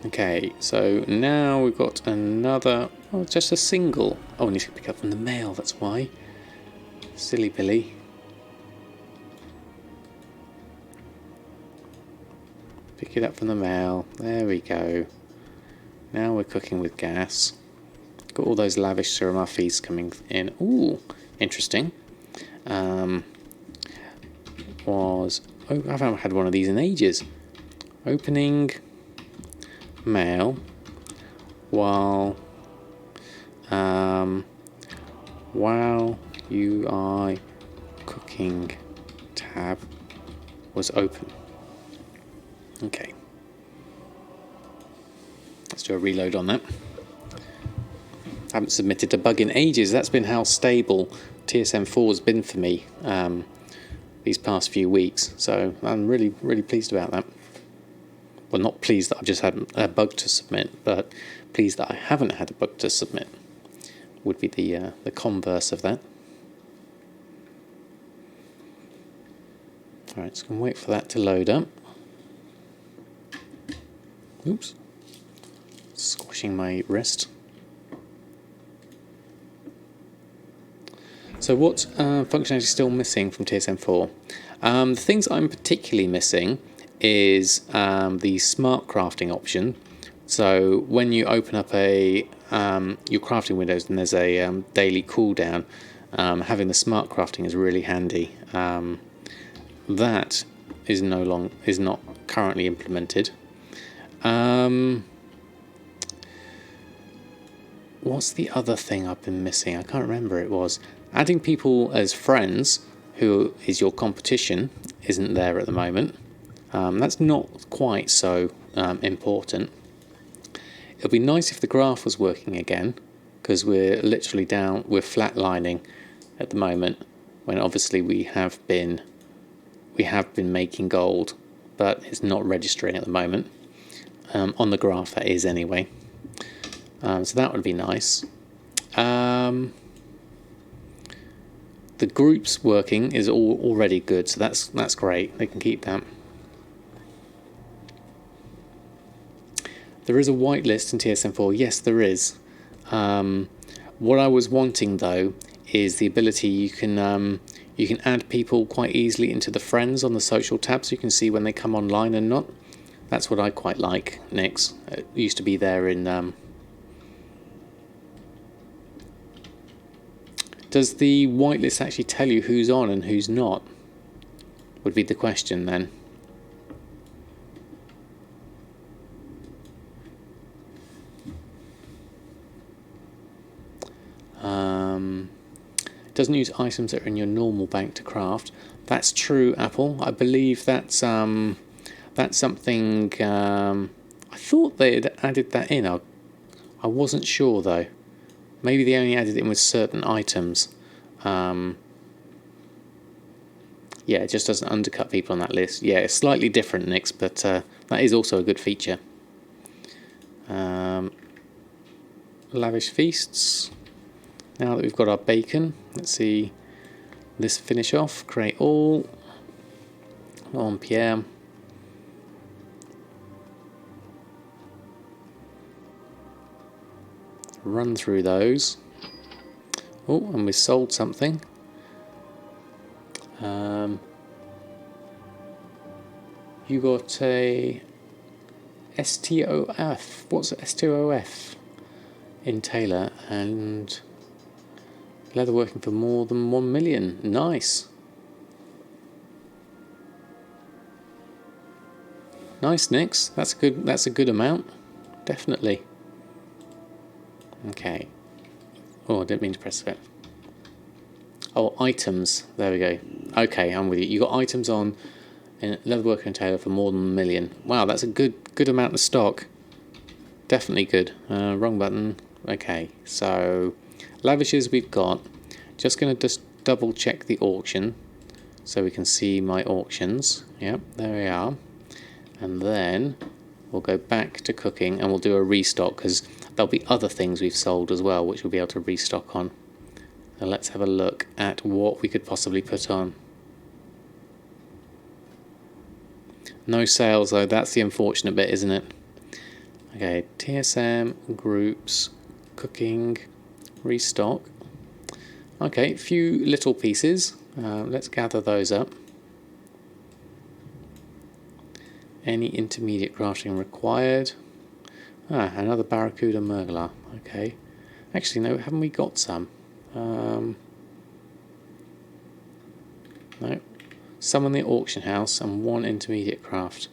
Okay, so now we've got another, oh, just a single. Oh, I need to pick up from the mail, that's why. Silly Billy. Pick it up from the mail. There we go. Now we're cooking with gas. Got all those lavish Suramar feasts coming in. Ooh, interesting. Oh, I haven't had one of these in ages. Opening mail while UI cooking tab was open. Okay. Let's do a reload on that. Haven't submitted a bug in ages. That's been how stable TSM4 has been for me these past few weeks. So I'm really, really pleased about that. Well, not pleased that I've just had a bug to submit, but pleased that I haven't had a bug to submit. Would be the converse of that. Alright, so I'm going to wait for that to load up. Oops. Squashing my wrist. So what functionality is still missing from TSM4? The things I'm particularly missing is the smart crafting option. So when you open up your crafting windows and there's a daily cooldown, having the smart crafting is really handy. That is not currently implemented. What's the other thing I've been missing? I can't remember. It was adding people as friends who is your competition isn't there at the moment. That's not quite so important. It'd be nice if the graph was working again, because we're literally down, we're flatlining at the moment, when obviously we have been making gold, but it's not registering at the moment. On the graph that is anyway. So that would be nice. The groups working is already good, so that's great. They can keep that. There is a whitelist in TSM4. Yes, there is. What I was wanting though is the ability you can add people quite easily into the friends on the social tab, so you can see when they come online and not. That's what I quite like, Nix. It used to be there in... Does the whitelist actually tell you who's on and who's not? Would be the question then. Doesn't use items that are in your normal bank to craft. That's true, Apple. I believe that's something... I thought they had added that in. I wasn't sure though. Maybe they only added it in with certain items. Yeah, it just doesn't undercut people on that list. Yeah, it's slightly different, Nix, but that is also a good feature. Lavish feasts. Now that we've got our bacon, let's see this finish off. Create all. On Pierre. Run through those. Oh, and we sold something. You got a STOF. What's STOF in Taylor? And Leatherworking for more than 1 million. Nice. Nice, Nix. That's a good amount. Definitely. Okay. Oh, I didn't mean to press it. Oh, items. There we go. Okay, I'm with you. You got items on in Leatherworking and Tailor for more than 1 million. Wow, that's a good amount of stock. Definitely good. Wrong button. Okay, so lavishes we've got. Just going to just double check the auction so we can see my auctions. Yep, there we are. And then we'll go back to cooking and we'll do a restock because there'll be other things we've sold as well which we'll be able to restock on. So let's have a look at what we could possibly put on. No sales though, that's the unfortunate bit, isn't it? Okay, TSM, groups, cooking, restock. Okay, a few little pieces. Let's gather those up. Any intermediate crafting required? Another Barracuda Murglar. Okay. Actually, no, haven't we got some? No. Some in the auction house and 1 intermediate craft.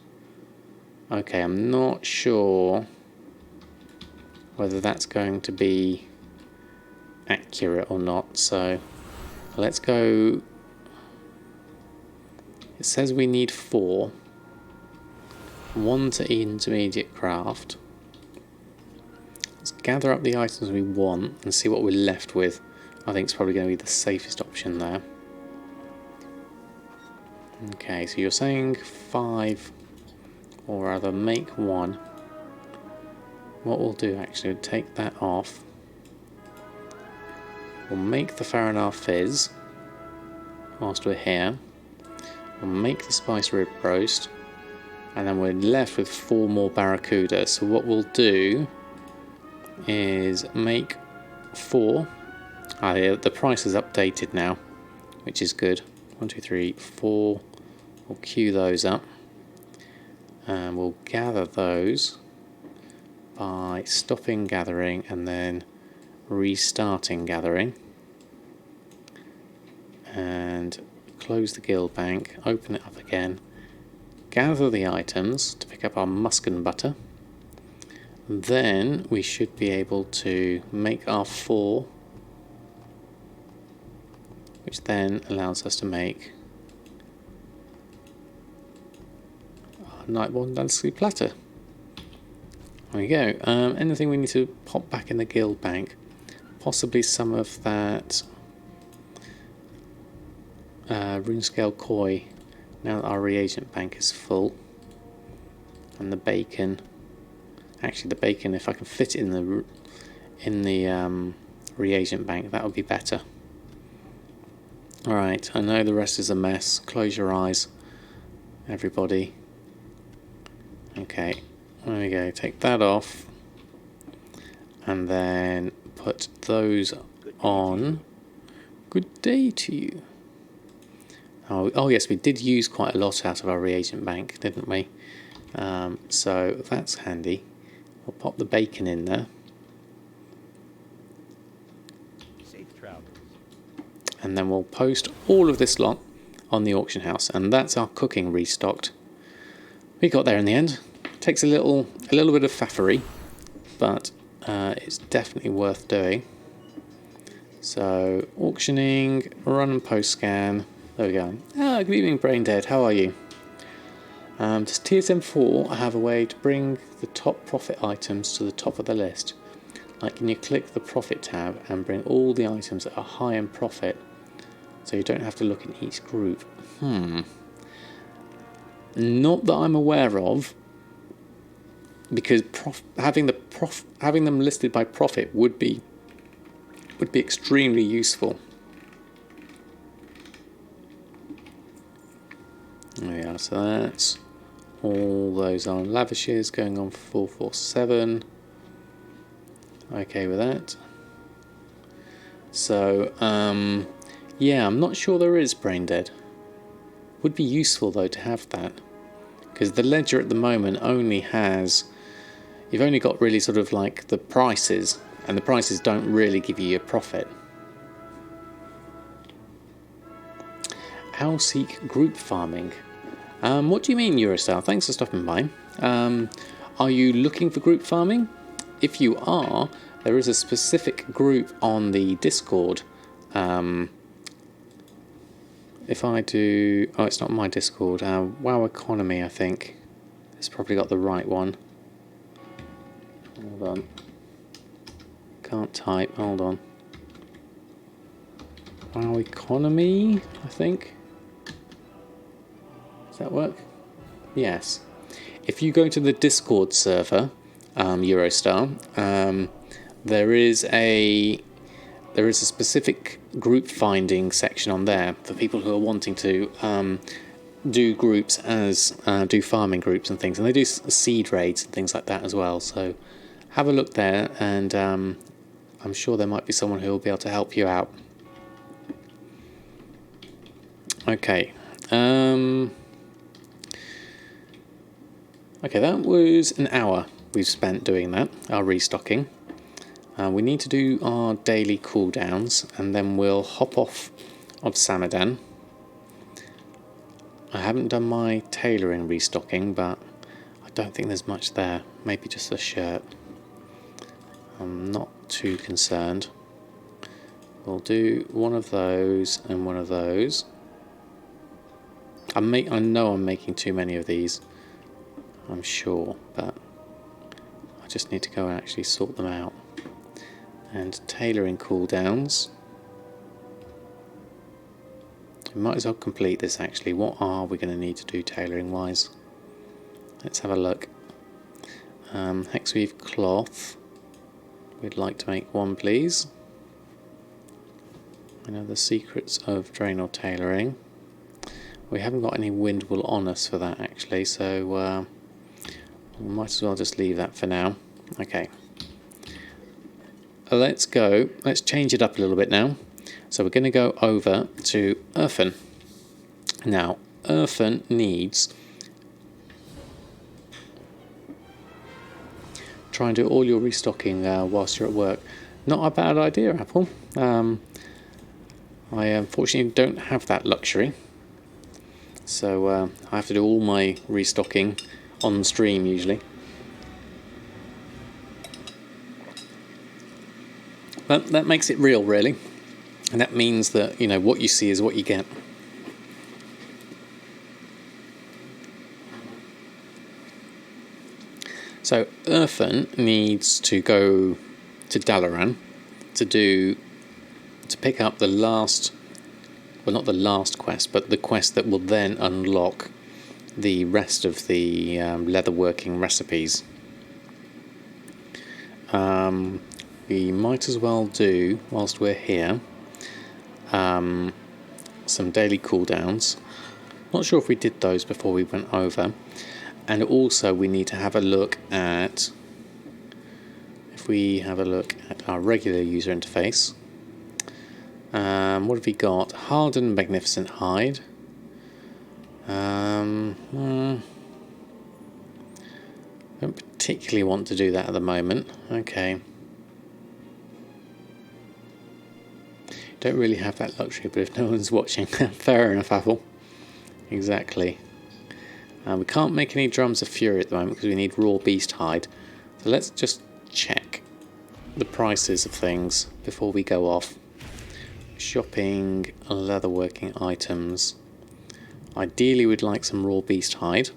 Okay, I'm not sure whether that's going to be accurate or not, so let's go. It says we need 4. 1 to intermediate craft. Let's gather up the items we want and see what we're left with. I think it's probably going to be the safest option there. Okay, so you're saying 5, or rather make 1. What we'll do actually, we'll take that off. We'll make the Faranar Fizz whilst we're here. We'll make the Spice Rib Roast. And then we're left with 4 more Barracuda. So what we'll do is make 4. The price is updated now, which is good. 1, 2, 3, 4. We'll queue those up. And we'll gather those by stopping gathering and then restarting gathering. And close the guild bank, open it up again. Gather the items to pick up our musk and butter. Then we should be able to make our 4, which then allows us to make our Nightborn Landscape Platter. There we go. Anything we need to pop back in the guild bank? Possibly some of that Runescale Koi. Now that our reagent bank is full, and the bacon. Actually, the bacon, if I can fit it in the reagent bank, that would be better. All right, I know the rest is a mess. Close your eyes, everybody. Okay, there we go. Take that off, and then put those on. Good day to you. Oh yes, we did use quite a lot out of our reagent bank, didn't we? So that's handy. We'll pop the bacon in there. Safe travels. And then we'll post all of this lot on the auction house, and that's our cooking restocked. We got there in the end. Takes a little bit of faffery, but it's definitely worth doing. So auctioning, run and post scan. There we go. Good evening, Brain Dead. How are you? Does TSM4 have a way to bring the top profit items to the top of the list? Like, can you click the profit tab and bring all the items that are high in profit, so you don't have to look in each group? Not that I'm aware of, because having them listed by profit would be extremely useful. There we are, so that's all those on lavishes going on for 447. Okay with that. So, yeah, I'm not sure there is Brain Dead. Would be useful though to have that, because the ledger at the moment only has, you've only got really sort of like the prices, and the prices don't really give you a profit. Owlseek group farming. What do you mean, Eurostar? Thanks for stopping by. Are you looking for group farming? If you are, there is a specific group on the Discord. If I do... Oh, it's not my Discord. WoW Economy, I think. It's probably got the right one. Hold on. Can't type. Hold on. WoW Economy, I think. Does that work? Yes. If you go to the Discord server, Eurostar, there is a specific group finding section on there for people who are wanting to do groups as do farming groups and things, and they do seed raids and things like that as well. So have a look there, and I'm sure there might be someone who will be able to help you out. Okay. Okay, that was an hour we've spent doing that, our restocking. We need to do our daily cooldowns, and then we'll hop off of Samadan. I haven't done my tailoring restocking, but I don't think there's much there. Maybe just a shirt. I'm not too concerned. We'll do one of those and one of those. I know I'm making too many of these, I'm sure, but I just need to go and actually sort them out. And tailoring cooldowns. We might as well complete this actually. What are we going to need to do tailoring wise? Let's have a look. Hexweave cloth. We'd like to make one, please. I know the secrets of Draenor tailoring. We haven't got any wind wool on us for that actually, so we might as well just leave that for now. Okay. Let's go. Let's change it up a little bit now. So we're going to go over to Earthen. Now, Earthen needs... Try and do all your restocking whilst you're at work. Not a bad idea, Apple. I unfortunately don't have that luxury. So I have to do all my restocking on stream usually. But that makes it real, really. And that means that, you know, what you see is what you get. So Earthen needs to go to Dalaran to pick up the last, well, not the last quest, but the quest that will then unlock the rest of the leatherworking recipes. We might as well do, whilst we're here, some daily cooldowns. Not sure if we did those before we went over. And also we need to have a look at, if we have a look at our regular user interface. What have we got? Hardened Magnificent Hide. Don't particularly want to do that at the moment. Okay. Don't really have that luxury, but if no one's watching, fair enough, Apple. Exactly. We can't make any Drums of Fury at the moment because we need raw beast hide. So let's just check the prices of things before we go off. Shopping, leatherworking items. Ideally we'd like some raw beast hide.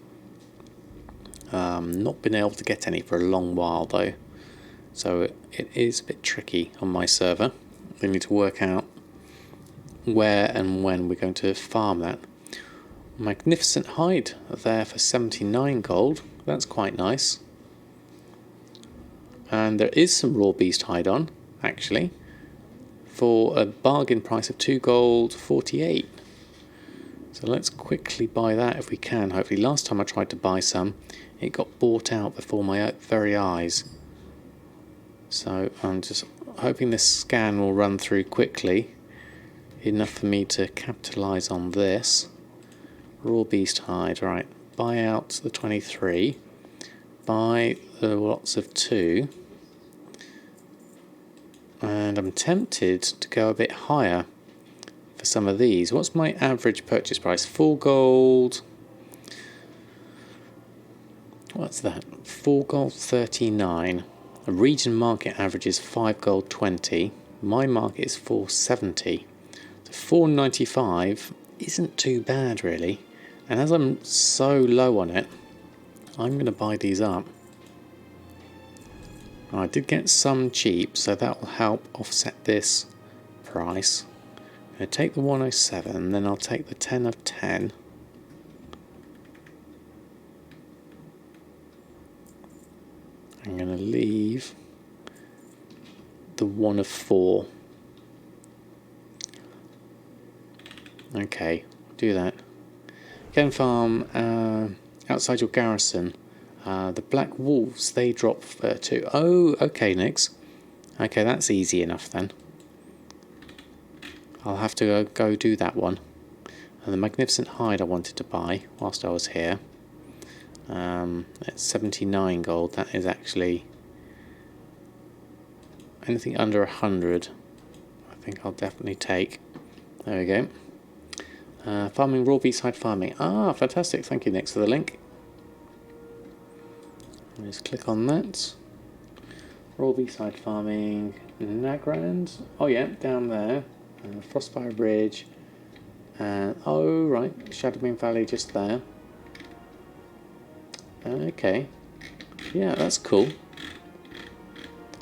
Not been able to get any for a long while though. So it is a bit tricky on my server. We need to work out where and when we're going to farm that. Magnificent hide there for 79 gold. That's quite nice. And there is some raw beast hide on, actually, for a bargain price of 2 gold 48. So let's quickly buy that if we can. Hopefully, last time I tried to buy some, it got bought out before my very eyes. So I'm just hoping this scan will run through quickly, enough for me to capitalise on this. Raw beast hide, right, buy out the 23, buy the lots of 2, and I'm tempted to go a bit higher for some of these. What's my average purchase price? 4 gold. What's that? 4 gold 39. A region market average is 5 gold 20. My market is 470. So 495 isn't too bad really. And as I'm so low on it, I'm going to buy these up. I did get some cheap, so that will help offset this price. I'm going to take the 107, then I'll take the 10 of 10. I'm going to leave the 1 of 4. Okay, do that. Game farm outside your garrison. The black wolves, they drop fur too. Oh, okay, Nix. Okay, that's easy enough then. I'll have to go do that one. And the magnificent hide I wanted to buy whilst I was here. It's 79 gold. That is actually anything under 100. I think I'll definitely take. There we go. Farming raw beast hide farming. Ah, fantastic. Thank you, Nix, for the link. Just click on that. Raw beast hide farming. Nagrand. Oh yeah, down there. Frostfire Bridge. Oh right, Shadowbeam Valley just there. Okay. Yeah, that's cool.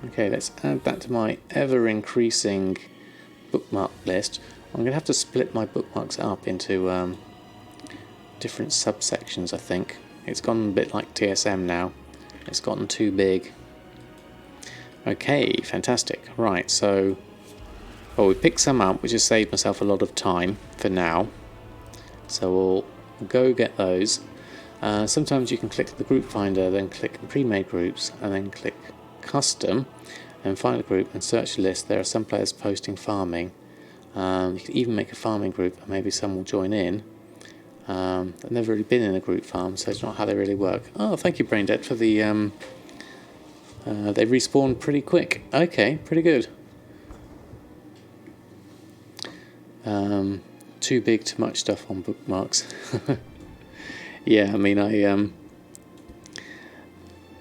Okay, let's add that to my ever-increasing bookmark list. I'm going to have to split my bookmarks up into different subsections, I think. It's gone a bit like TSM now. It's gotten too big. Okay, fantastic. Right, so... well, we picked some up, which has saved myself a lot of time for now. So we'll go get those. Sometimes you can click the group finder, then click pre-made groups, and then click custom, and find a group and search the list. There are some players posting farming. You can even make a farming group, and maybe some will join in. I've never really been in a group farm, so it's not how they really work. Oh, thank you, Braindead, for the... they respawn pretty quick. Okay, pretty good. Too big, too much stuff on bookmarks. Yeah, I mean,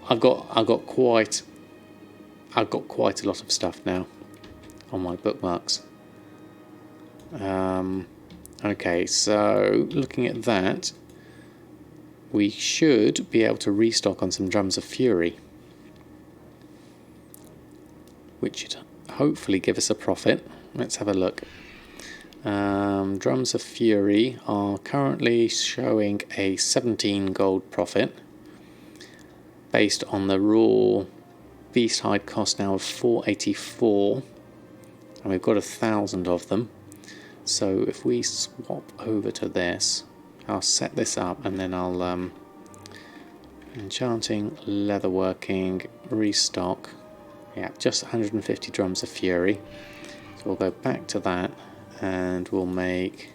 I've got quite a lot of stuff now on my bookmarks. Okay, so looking at that, we should be able to restock on some Drums of Fury, which should hopefully give us a profit. Let's have a look. Drums of Fury are currently showing a 17 gold profit based on the raw beast hide cost now of 484, and we've got 1,000 of them. So if we swap over to this, I'll set this up and then I'll Enchanting, Leatherworking, restock. Yeah, just 150 Drums of Fury. So we'll go back to that and we'll make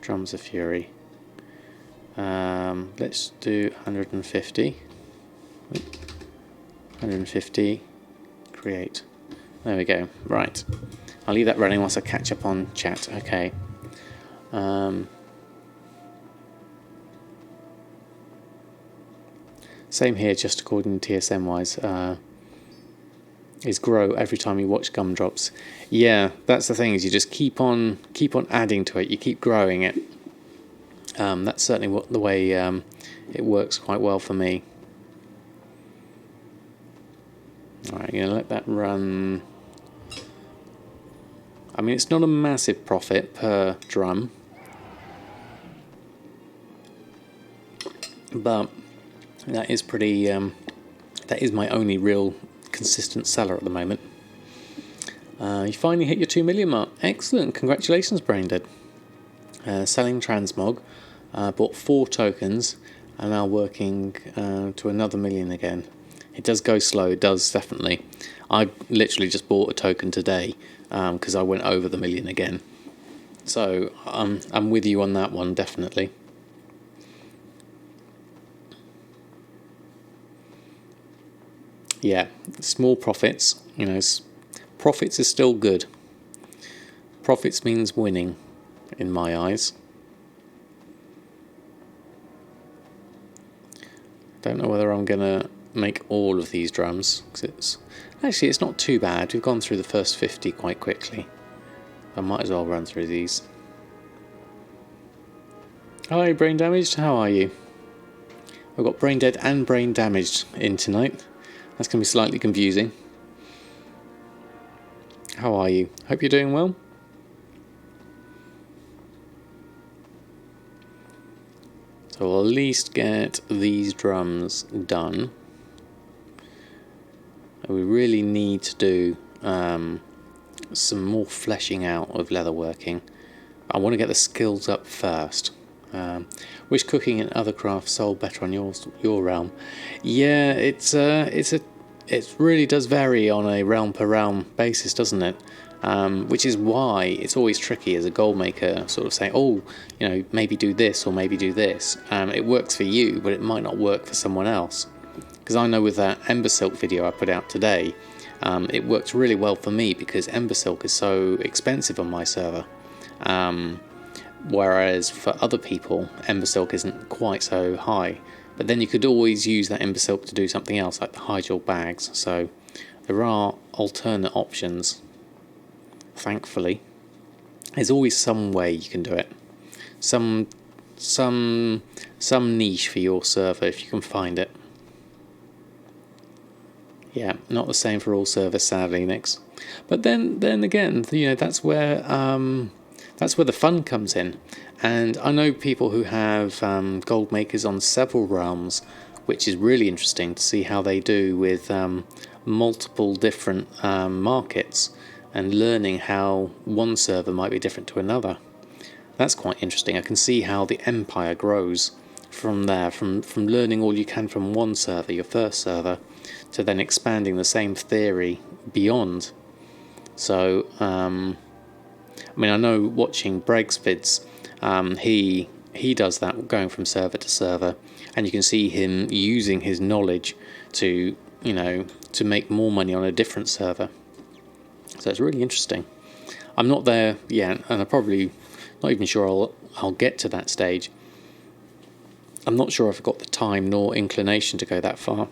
Drums of Fury. Let's do 150. 150. Create. There we go. Right. I'll leave that running whilst I catch up on chat. Okay. Same here, just according to TSM wise. Is grow every time you watch gumdrops. Yeah, that's the thing, is you just keep on adding to it. You keep growing it. That's certainly the way it works quite well for me. Alright, I'm going to let that run. I mean, it's not a massive profit per drum, but that is pretty. That is my only real consistent seller at the moment. You finally hit your 2 million mark. Excellent, congratulations, Braindead. Selling transmog, bought 4 tokens, and now working to another million again. It does go slow, it does definitely. I literally just bought a token today because I went over the million again. So I'm with you on that one, definitely. Yeah, small profits, you know, profits is still good. Profits means winning, in my eyes. Don't know whether I'm going to make all of these drums, because it's not too bad. We've gone through the first 50 quite quickly. I might as well run through these. Hi, Brain Damaged, how are you? I've got Brain Dead and Brain Damaged in tonight. That's going to be slightly confusing. How are you? Hope you're doing well. So we'll at least get these drums done. We really need to do some more fleshing out of leatherworking. I want to get the skills up first. Which cooking and other crafts sold better on your realm? Yeah, it really does vary on a realm per realm basis, doesn't it? Which is why it's always tricky as a gold maker, sort of saying, oh, maybe do this or maybe do this. It works for you, but it might not work for someone else. Because I know with that Ember Silk video I put out today, it works really well for me because Ember Silk is so expensive on my server. Whereas for other people, Ember Silk isn't quite so high. But then you could always use that Ember Silk to do something else, like the hide-your bags. So there are alternate options, thankfully. There's always some way you can do it. Some niche for your server if you can find it. Yeah, not the same for all servers, sadly, Nix. But then again, that's where the fun comes in. And I know people who have gold makers on several realms, which is really interesting to see how they do with multiple different markets and learning how one server might be different to another. That's quite interesting. I can see how the empire grows from there, from learning all you can from one server, your first server, to then expanding the same theory beyond. So, I know watching Breg's vids, he does that, going from server to server, and you can see him using his knowledge to make more money on a different server. So it's really interesting. I'm not there yet, and I'm probably not even sure I'll get to that stage. I'm not sure if I've got the time nor inclination to go that far.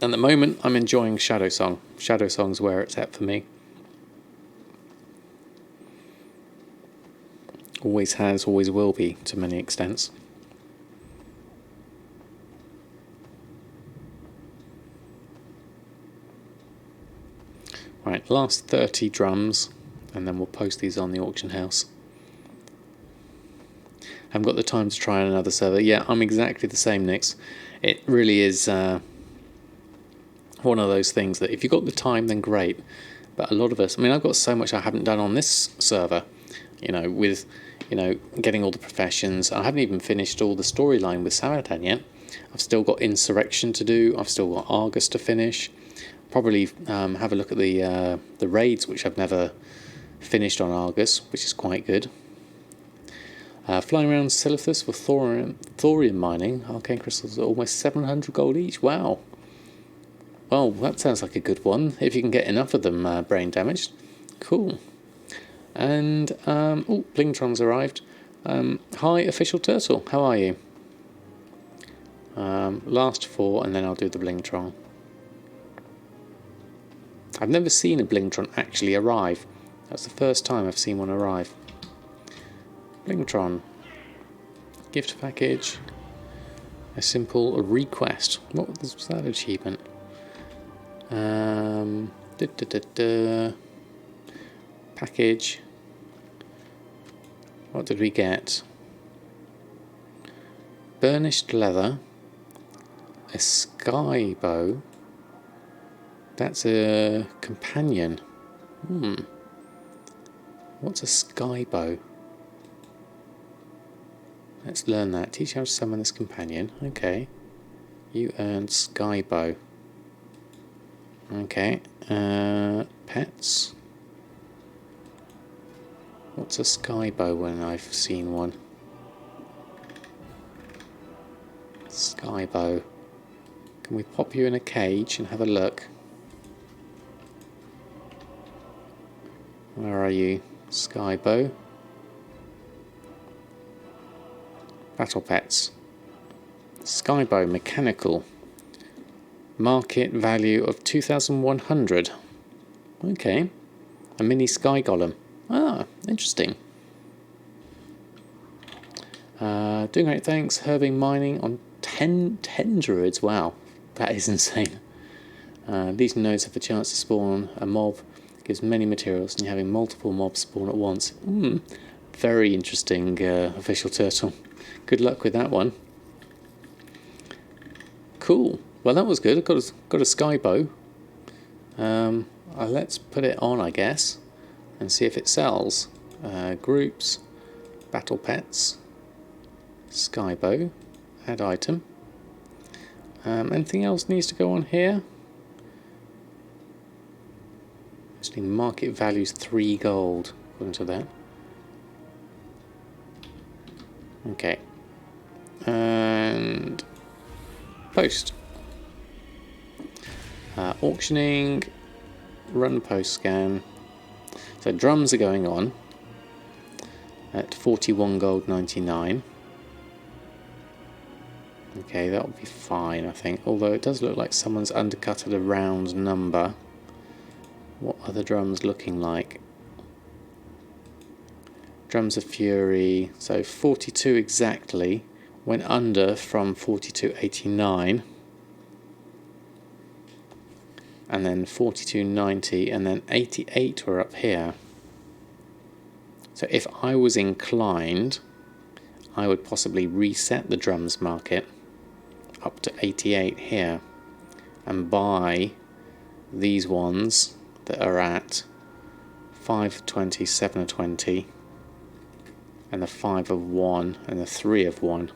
At the moment, I'm enjoying Shadow Song. Shadow Song's where it's at for me. Always has, always will be, to many extents. Right, last 30 drums, and then we'll post these on the auction house. Haven't got the time to try on another server. Yeah, I'm exactly the same, Nix. It really is one of those things that if you've got the time, then great. But a lot of us, I've got so much I haven't done on this server, with getting all the professions. I haven't even finished all the storyline with Samadan yet. I've still got Insurrection to do. I've still got Argus to finish. Probably have a look at the raids, which I've never finished on Argus, which is quite good. Flying around Silithus for thorium mining. Arcane crystals are almost 700 gold each. Wow. Well, that sounds like a good one, if you can get enough of them brain damaged. Cool. And, Blingtron's arrived. Hi, Official Turtle, how are you? Last 4, and then I'll do the Blingtron. I've never seen a Blingtron actually arrive. That's the first time I've seen one arrive. Blingtron. Gift package. A simple request. What was that achievement? Package. What did we get? Burnished leather. A sky bow. That's a companion. What's a sky bow? Let's learn that. Teach how to summon this companion. Okay. You earned sky bow. Okay. Pets. What's a sky bow when I've seen one? Sky bow. Can we pop you in a cage and have a look? Where are you? Sky bow. Battle Pets. Skybow Mechanical. Market value of 2,100. Okay. A mini Sky Golem. Ah, interesting. Doing great, thanks. Herbing mining on 10 druids. Wow, that is insane. These nodes have the chance to spawn a mob. Gives many materials, and you're having multiple mobs spawn at once. Very interesting, official turtle. Good luck with that one. Cool. Well, that was good. I've got a sky bow. Let's put it on, I guess, and see if it sells. Groups, battle pets, sky bow, add item. Anything else needs to go on here? Actually, market value's 3 gold, according to that. Okay. And post. Auctioning, run post scan. So drums are going on at 41 gold 99. Okay, that'll be fine, I think. Although it does look like someone's undercut at a round number. What are the drums looking like? Drums of Fury, so 42 exactly. Went under from 42.89. And then 42.90, and then 88 were up here. So if I was inclined, I would possibly reset the drums market up to 88 here and buy these ones that are at 5 of 20, 7 of 20, and the 5 of 1 and the 3 of 1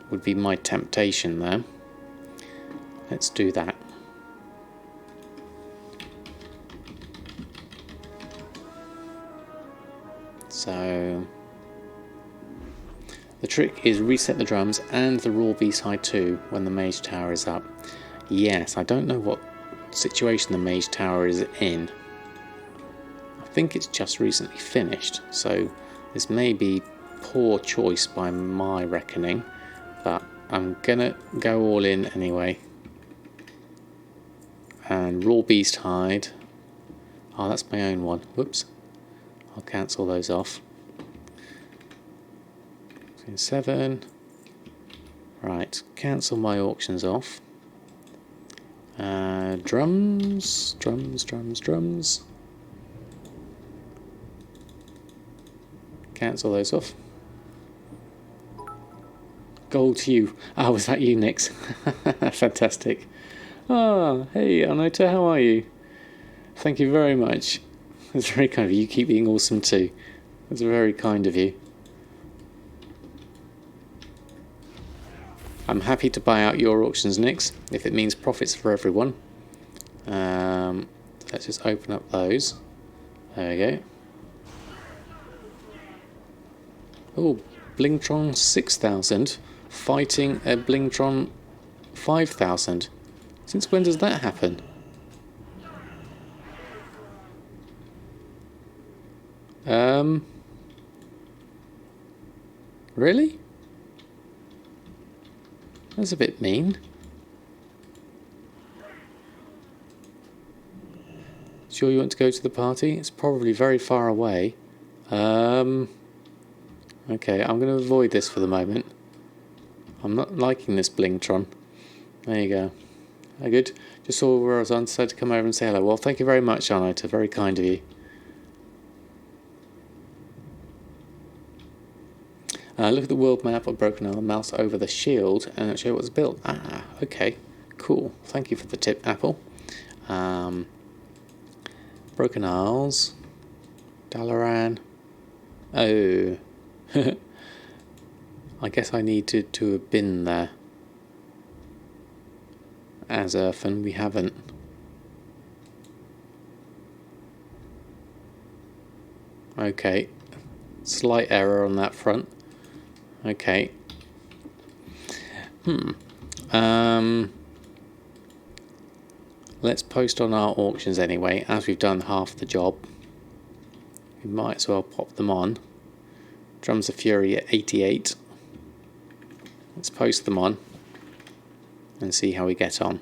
would be my temptation there. Let's do that. So the trick is reset the drums and the raw beast hide too when the mage tower is up. Yes, I don't know what situation the mage tower is in. I think it's just recently finished, so this may be poor choice by my reckoning, but I'm gonna go all in anyway. And raw beast hide. Oh, that's my own one. Whoops. I'll cancel those off. 7. Right, cancel my auctions off. Drums. Cancel those off. Gold to you. Ah, was that you, Nix? Fantastic. Ah, hey, Anota, how are you? Thank you very much. That's very kind of you. You keep being awesome too. That's very kind of you. I'm happy to buy out your auctions, Nix, if it means profits for everyone. Let's just open up those. There we go. Oh, Blingtron 6000 fighting a Blingtron 5000. Since when does that happen? Really? That's a bit mean. Sure you want to go to the party? It's probably very far away. Okay, I'm going to avoid this for the moment. I'm not liking this Blingtron. There you go. Good. Just saw where I was on, decided to come over and say hello. Well, thank you very much, Arnota. Very kind of you. Look at the world map of Broken Isle, mouse over the shield, and it'll show what's built. Ah, okay. Cool. Thank you for the tip, Apple. Broken Isles. Dalaran. Oh. I guess I needed to have been there. As Earthen, we haven't. Okay. Slight error on that front. Okay. Let's post on our auctions anyway, as we've done half the job. We might as well pop them on. Drums of Fury at 88. Let's post them on and see how we get on.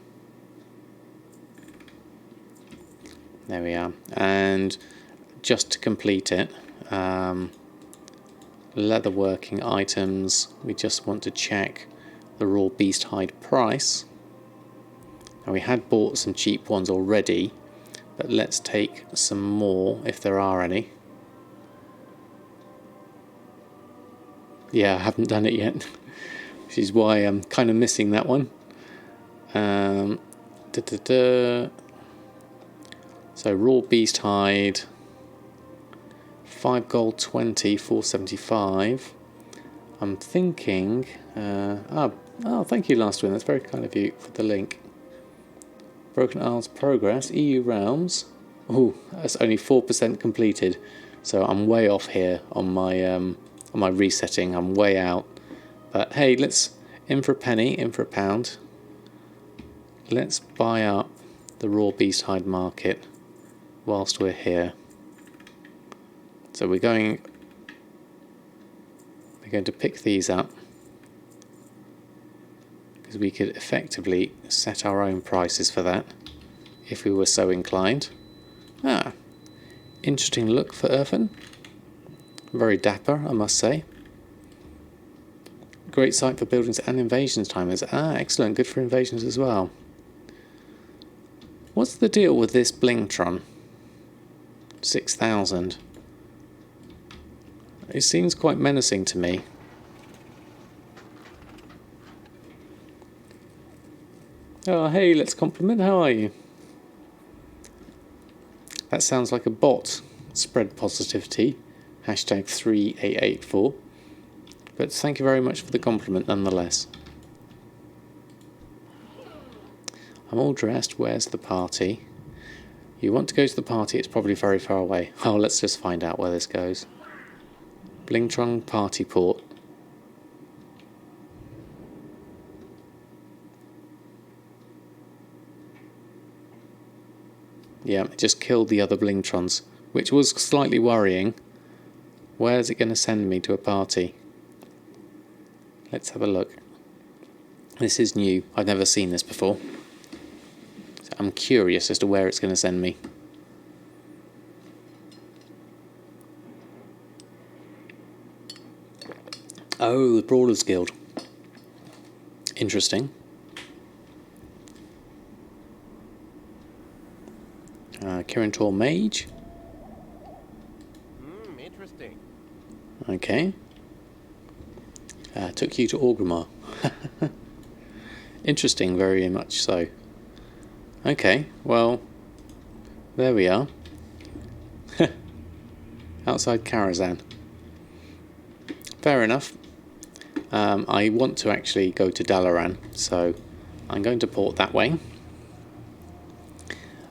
There we are. And just to complete it, leatherworking items, we just want to check the raw beast hide price. Now we had bought some cheap ones already, but let's take some more if there are any. Yeah, I haven't done it yet, which is why I'm kind of missing that one. So raw beast hide, 5 gold 20, 475. I'm thinking, thank you last one, that's very kind of you for the link. Broken Isles progress, EU realms. Oh, that's only 4% completed, so I'm way off here on my resetting. I'm way out. But hey, let's in for a penny, in for a pound. Let's buy up the raw beast hide market whilst we're here. So we're going to pick these up because we could effectively set our own prices for that if we were so inclined. Interesting look for Earthen. Very dapper, I must say. Great site for buildings and invasions timers. Excellent, good for invasions as well. What's the deal with this Blingtron? 6,000. It seems quite menacing to me. Oh, hey, let's compliment. How are you? That sounds like a bot. Spread positivity. Hashtag 3884. But thank you very much for the compliment nonetheless. I'm all dressed. Where's the party? You want to go to the party? It's probably very far away. Oh, let's just find out where this goes. Blingtron Party Port. Yeah, it just killed the other Blingtrons, which was slightly worrying. Where's it going to send me to a party? Let's have a look. This is new. I've never seen this before. So I'm curious as to where it's going to send me. Oh, the Brawlers Guild. Interesting. Kirintor Mage. Interesting. Okay. Took you to Orgrimmar. Interesting, very much so. Okay, well, there we are. Outside Karazhan. Fair enough. I want to actually go to Dalaran, so I'm going to port that way.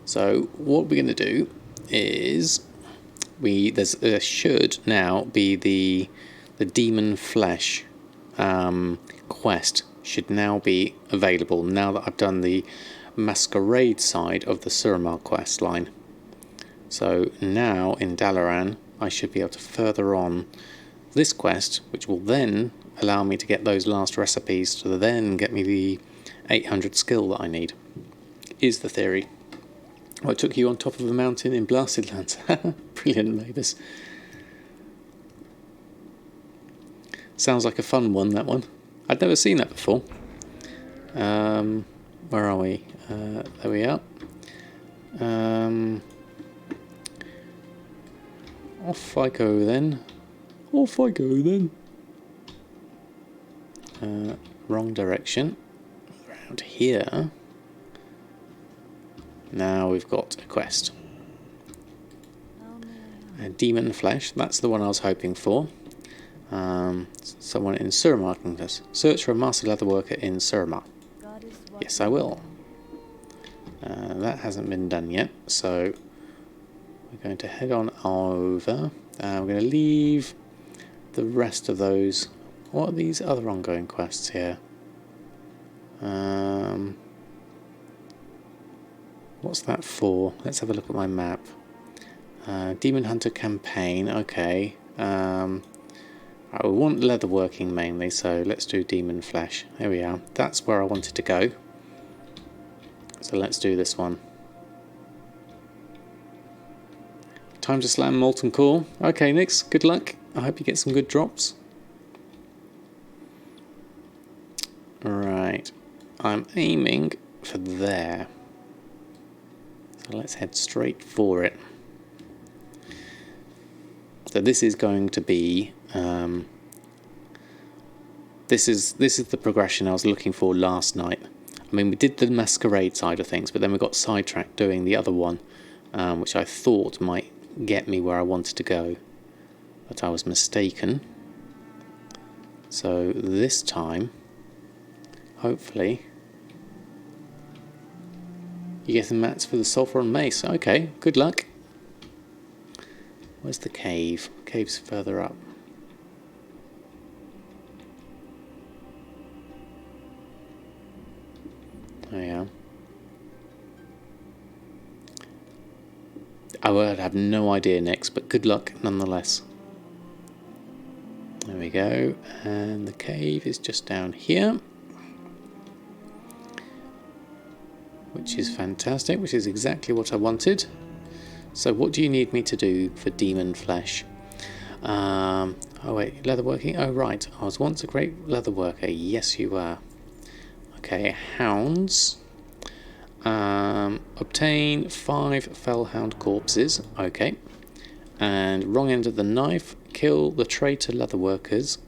So what we're going to do is there should now be the Demon Flesh quest should now be available now that I've done the Masquerade side of the Suramar quest line. So now in Dalaran I should be able to further on this quest, which will then allow me to get those last recipes to then get me the 800 skill that I need, is the theory. I took you on top of a mountain in Blasted Lands. Brilliant, Mavis. Sounds like a fun one, that one. I'd never seen that before. Where are we? There we are. Off I go then. Off I go then. Wrong direction. Around here. Now we've got a quest. Demon Flesh, that's the one I was hoping for. Someone in Suramar can just search for a master leatherworker in Suramar. Yes, I will. That hasn't been done yet, so we're going to head on over. We're going to leave the rest of those. What are these other ongoing quests here? What's that for? Let's have a look at my map. Demon Hunter campaign, okay. Right, we want leatherworking mainly, so let's do demon flesh. There we are. That's where I wanted to go. So let's do this one. Time to slam molten core. Okay, Nix, good luck. I hope you get some good drops. Right, I'm aiming for there. So let's head straight for it. So this is going to be this is the progression I was looking for last night. I mean, we did the masquerade side of things, but then we got sidetracked doing the other one, which I thought might get me where I wanted to go, but I was mistaken. So this time, hopefully, you get the mats for the sulfur and mace. Okay, good luck. Where's the cave? Cave's further up. There we are. I would have no idea next, but good luck nonetheless. There we go, and the cave is just down here, which is fantastic, which is exactly what I wanted. So what do you need me to do for demon flesh? Oh wait, leatherworking? Oh right, I was once a great leatherworker. Yes you were. Okay, hounds. Obtain 5 fellhound corpses. Okay. And wrong end of the knife. Kill the traitor leatherworkers.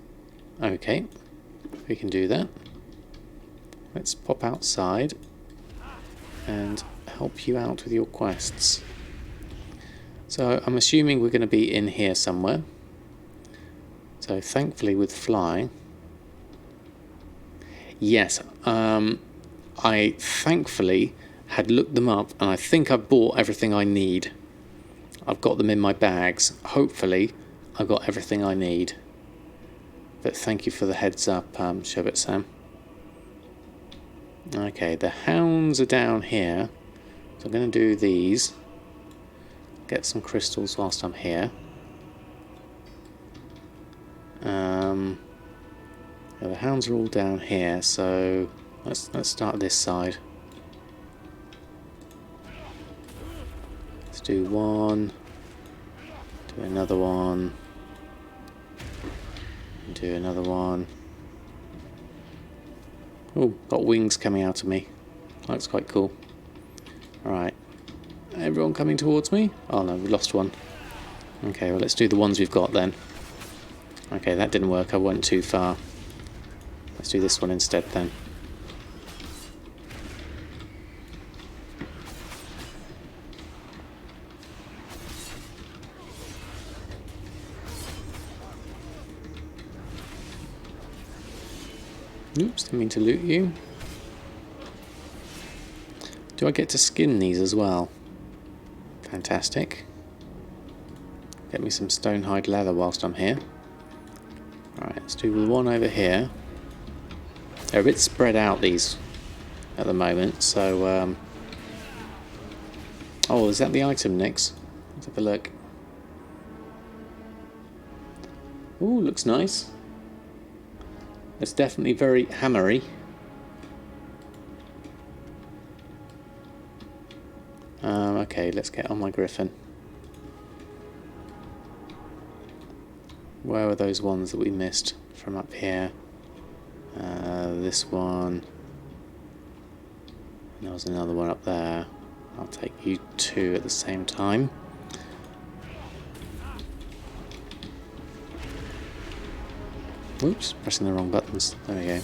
Okay. We can do that. Let's pop outside and help you out with your quests. So I'm assuming we're going to be in here somewhere. So thankfully with fly. Yes, I thankfully had looked them up and I think I've bought everything I need. I've got them in my bags. Hopefully I've got everything I need. But thank you for the heads up, Sherbet Sam. Okay, the hounds are down here. So I'm going to do these. Get some crystals whilst I'm here. Yeah, the hounds are all down here, so let's start this side. Let's do one, do another one, and do another one. Oh, got wings coming out of me. Looks quite cool. Alright. Everyone coming towards me? Oh no, we lost one. Okay, well let's do the ones we've got then. Okay, that didn't work, I went too far. Let's do this one instead then. Oops, didn't mean to loot you. Do I get to skin these as well? Fantastic. Get me some stonehide leather whilst I'm here. Alright, let's do the one over here. They're a bit spread out, these, at the moment, so... Oh, is that the item, Nix? Let's have a look. Ooh, looks nice. It's definitely very hammery. Okay, let's get on my griffin. Where were those ones that we missed from up here? This one. There was another one up there. I'll take you two at the same time. Oops, pressing the wrong buttons. There we go.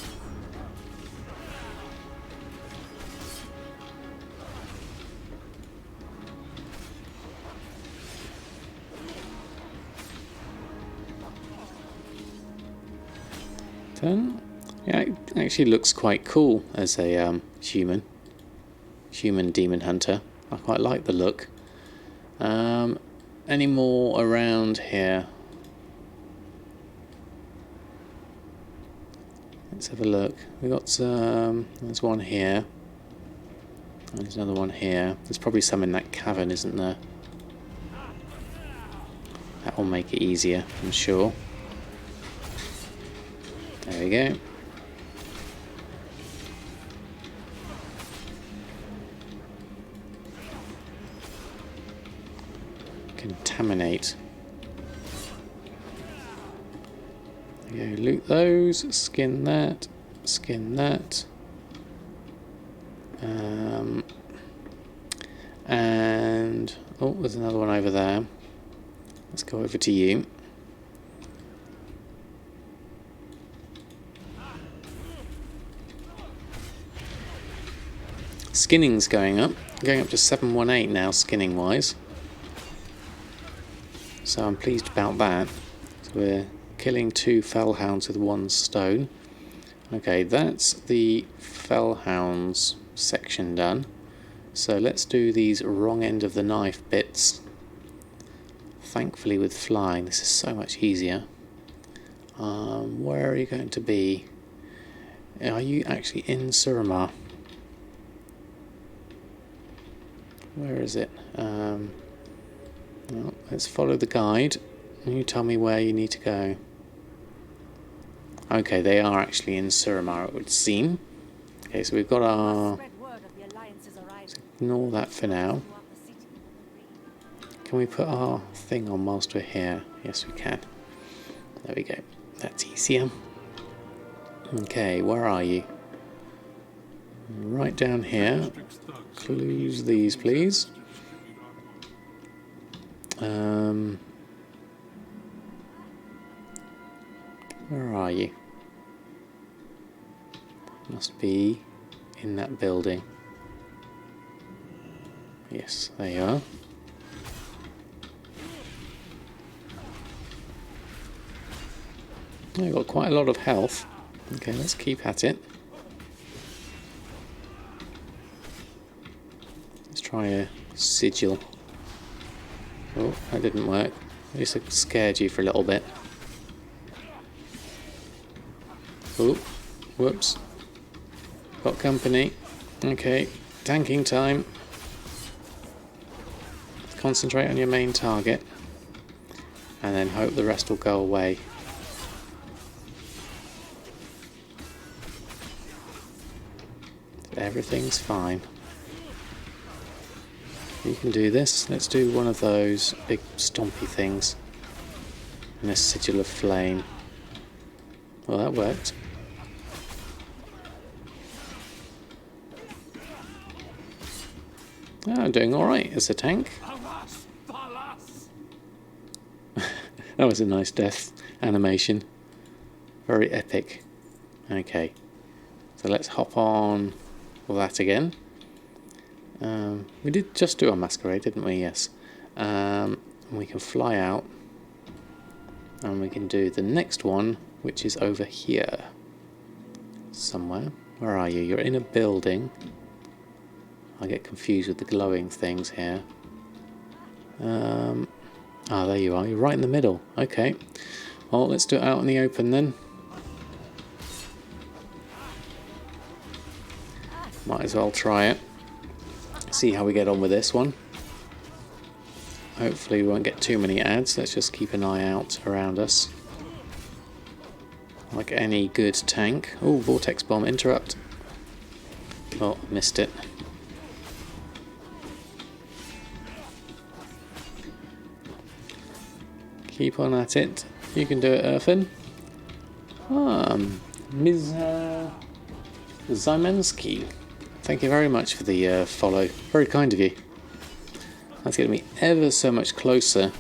Yeah, it actually looks quite cool as a human demon hunter. I quite like the look. Any more around here? Let's have a look. We got some. There's one here. There's another one here. There's probably some in that cavern, isn't there? That will make it easier, I'm sure. There we go. Contaminate. There we go. Loot those. Skin that. Skin that. And oh, there's another one over there. Let's go over to you. Skinning's going up to 718 now, skinning wise. So I'm pleased about that. So we're killing 2 fellhounds with 1 stone. Okay, that's the fellhounds section done. So let's do these wrong end of the knife bits. Thankfully with flying this is so much easier. Where are you going to be? Are you actually in Suramar? Where is it? Well, let's follow the guide. You tell me where you need to go. Okay, they are actually in Suramar, it would seem. Okay, so we've got our... Let's ignore that for now. Can we put our thing on whilst we're here? Yes, we can. There we go. That's easier. Okay, where are you? Right down here. Close these, please. Where are you? Must be in that building. Yes, there you are. I've got quite a lot of health. Okay, let's keep at it. Let's try a sigil. Oh, that didn't work. I just scared you for a little bit. Oh, whoops. Got company. Okay, tanking time. Concentrate on your main target. And then hope the rest will go away. Everything's fine. You can do this. Let's do one of those big stompy things. And a sigil of flame. Well, that worked. Oh, I'm doing alright as a tank. That was a nice death animation. Very epic. Okay. So let's hop on with that again. We did just do a masquerade, didn't we? Yes. We can fly out. And we can do the next one, which is over here. Somewhere. Where are you? You're in a building. I get confused with the glowing things here. Ah, there you are. You're right in the middle. Okay. Well, let's do it out in the open then. Might as well try it. See how we get on with this one. Hopefully we won't get too many ads. Let's just keep an eye out around us. Like any good tank. Oh, vortex bomb, interrupt. Oh, missed it. Keep on at it. You can do it, Irfin. Ms. Zymensky. Thank you very much for the follow. Very kind of you. That's getting me ever so much closer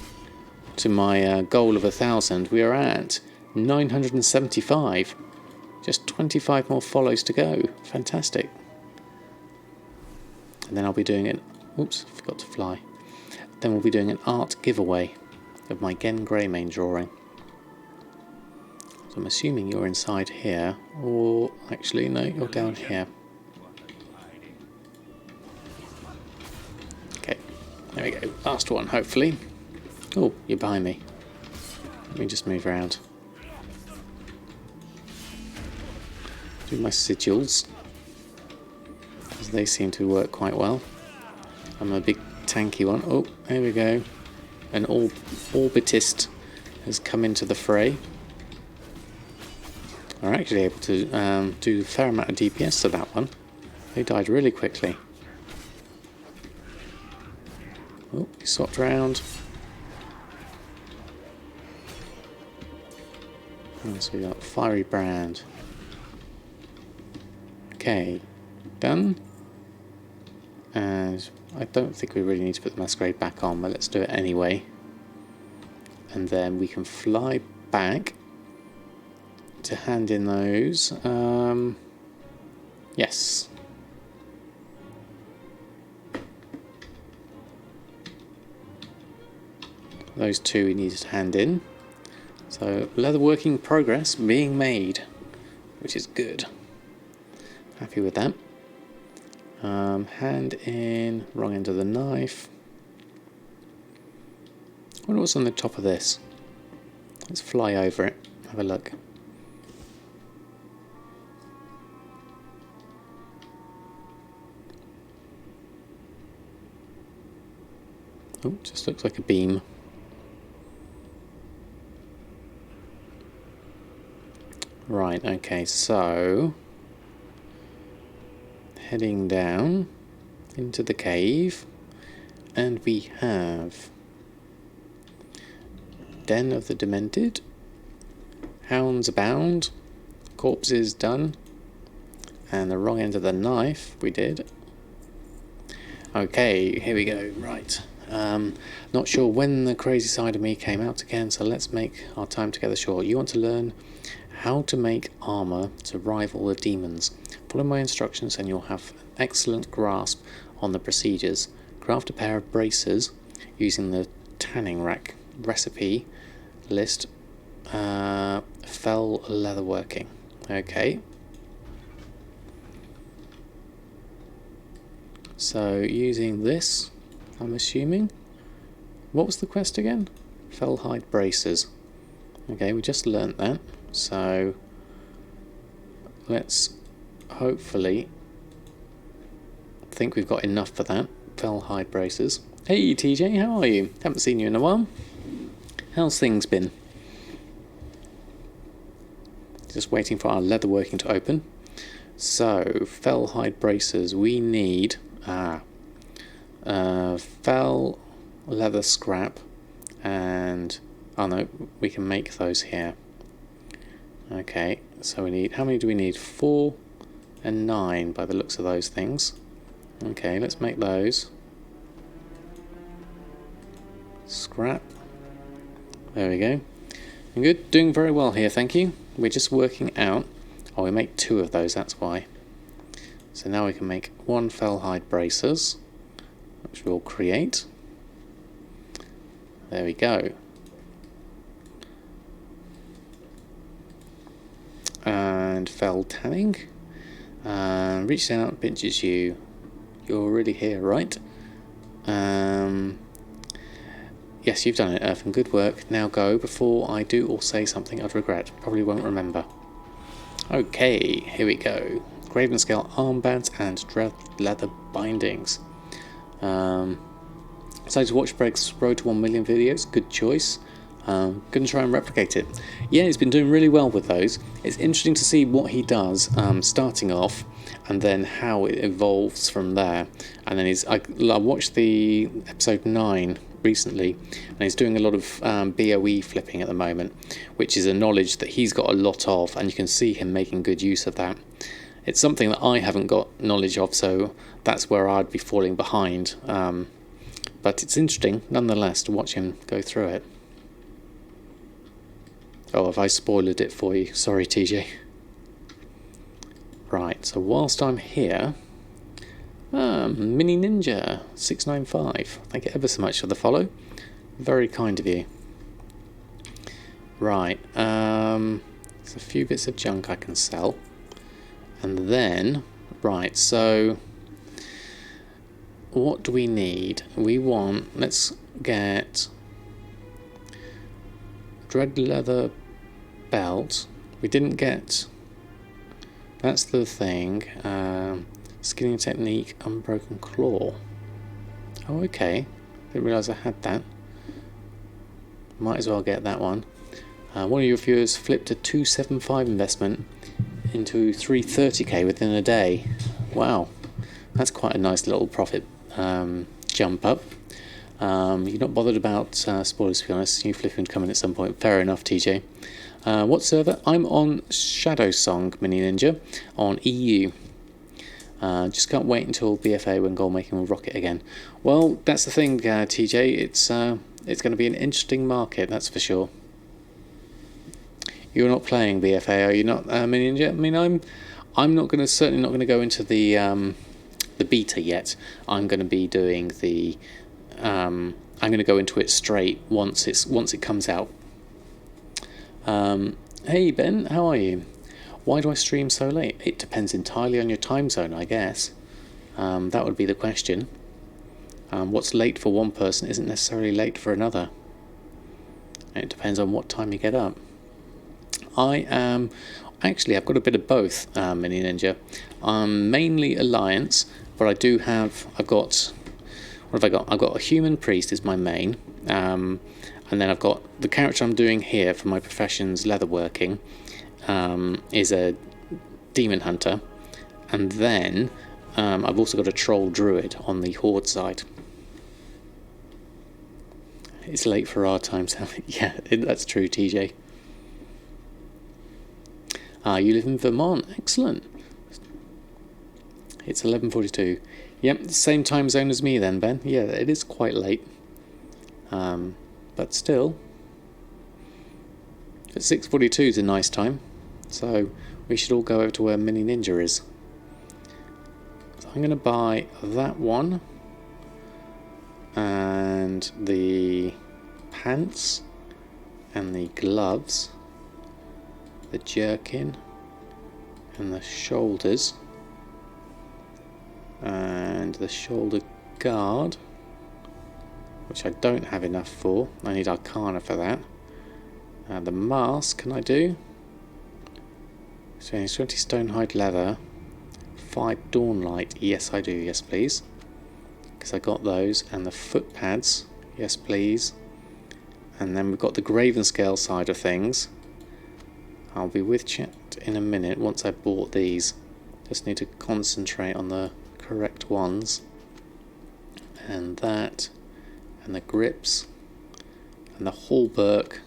to my goal of 1,000. We are at 975. Just 25 more follows to go. Fantastic. And then I'll be doing it. Oops, forgot to fly. Then we'll be doing an art giveaway of my Gen Greymane drawing. So I'm assuming you're inside here, or actually no, you're down here. Okay, there we go. Last one, hopefully. Oh, you're behind me. Let me just move around. Do my sigils, because they seem to work quite well. I'm a big tanky one. Oh, there we go. An orbitist has come into the fray. are actually able to do a fair amount of DPS to that one. They died really quickly. Oh, he swapped around. And so we got Fiery Brand. Okay, done. And I don't think we really need to put the Masquerade back on, but let's do it anyway. And then we can fly back to hand in those. Yes. Those two we needed to hand in. So leatherworking progress being made, which is good. Happy with that. Hand in, wrong end of the knife. I wonder what's on the top of this. Let's fly over it, have a look. Oh, just looks like a beam. Right, okay, so heading down into the cave, and we have Den of the Demented, Hounds Abound, Corpses done, and the wrong end of the knife we did. Okay, here we go, right. Not sure when the crazy side of me came out again, so let's make our time together short. You want to learn how to make armour to rival the demons. Follow my instructions and you'll have an excellent grasp on the procedures. Craft a pair of bracers using the tanning rack recipe list. Fell leatherworking. Okay. So using this, I'm assuming. What was the quest again? Fell hide bracers. Okay, we just learnt that. So let's hopefully think we've got enough for that. Fell hide bracers. Hey TJ, how are you? Haven't seen you in a while. How's things been? Just waiting for our leatherworking to open. So fell hide bracers. We need fell leather scrap, and oh no, we can make those here. Okay, so we need, how many do we need? 4 and 9 by the looks of those things. Okay, let's make those. Scrap. There we go. Good, doing very well here, thank you. We're just working out. Oh, we make 2 of those, that's why. So now we can make 1 fell hide bracers, which we'll create. There we go. And fell tanning. Reaches out, pinches you. You're already here, right? Yes, you've done it, Earthen. Good work. Now go before I do or say something I'd regret. Probably won't remember. Okay, here we go. Gravenscale armbands and Dreadleather bindings. Decided to watch Break's Road to 1 million videos. Good choice. Gonna try and replicate it. Yeah, he's been doing really well with those. It's interesting to see what he does starting off, and then how it evolves from there. And then I watched the episode 9 recently, and he's doing a lot of BOE flipping at the moment, which is a knowledge that he's got a lot of, and you can see him making good use of that. It's something that I haven't got knowledge of, so that's where I'd be falling behind. But it's interesting nonetheless to watch him go through it. Oh, have I spoiled it for you? Sorry, TJ. Right, so whilst I'm here, Mini Ninja 695. Thank you ever so much for the follow. Very kind of you. Right, there's a few bits of junk I can sell. And then, right, so what do we need? We want, let's get Dreadleather belt. We didn't get, that's the thing, skinning technique, unbroken claw. Oh, okay, didn't realise I had that. Might as well get that one. One of your viewers flipped a 275 investment into 330k within a day. Wow, that's quite a nice little profit jump up. You're not bothered about spoilers, to be honest. You flipping to come in at some point. Fair enough, TJ. What server? I'm on Shadow Song Mini Ninja on EU. Just can't wait until BFA when goal making will rocket again. Well, that's the thing, TJ. It's going to be an interesting market, that's for sure. You're not playing BFA, are you not, Mini Ninja? I mean, I'm not going to certainly not going to go into the beta yet. I'm going to be doing the I'm going to go into it straight once it comes out. Hey Ben, how are you? Why do I stream so late? It depends entirely on your time zone, I guess. That would be the question. What's late for one person isn't necessarily late for another. It depends on what time you get up. I've got a bit of both, Mini Ninja. Mainly Alliance, but I've got a Human Priest is my main, and then I've got the character I'm doing here for my profession's leatherworking, is a Demon Hunter, and then I've also got a Troll Druid on the Horde side. It's late for our times. Yeah, that's true, TJ. You live in Vermont. Excellent. It's 11:42. Yep, same time zone as me then, Ben. Yeah, it is quite late. But still, at 6:42 is a nice time. So we should all go over to where Mini Ninja is. So I'm going to buy that one and the pants and the gloves, the jerkin and the shoulders and the shoulder guard, which I don't have enough for. I need Arcana for that. The mask can I do? So it's 20 Stonehide leather, 5 Dawnlight. Yes I do, yes please, because I got those. And the foot pads, yes please. And then we've got the Gravenscale side of things. I'll be with chat in a minute once I've bought these. Just need to concentrate on the correct ones. And that, and the grips, and the hauberk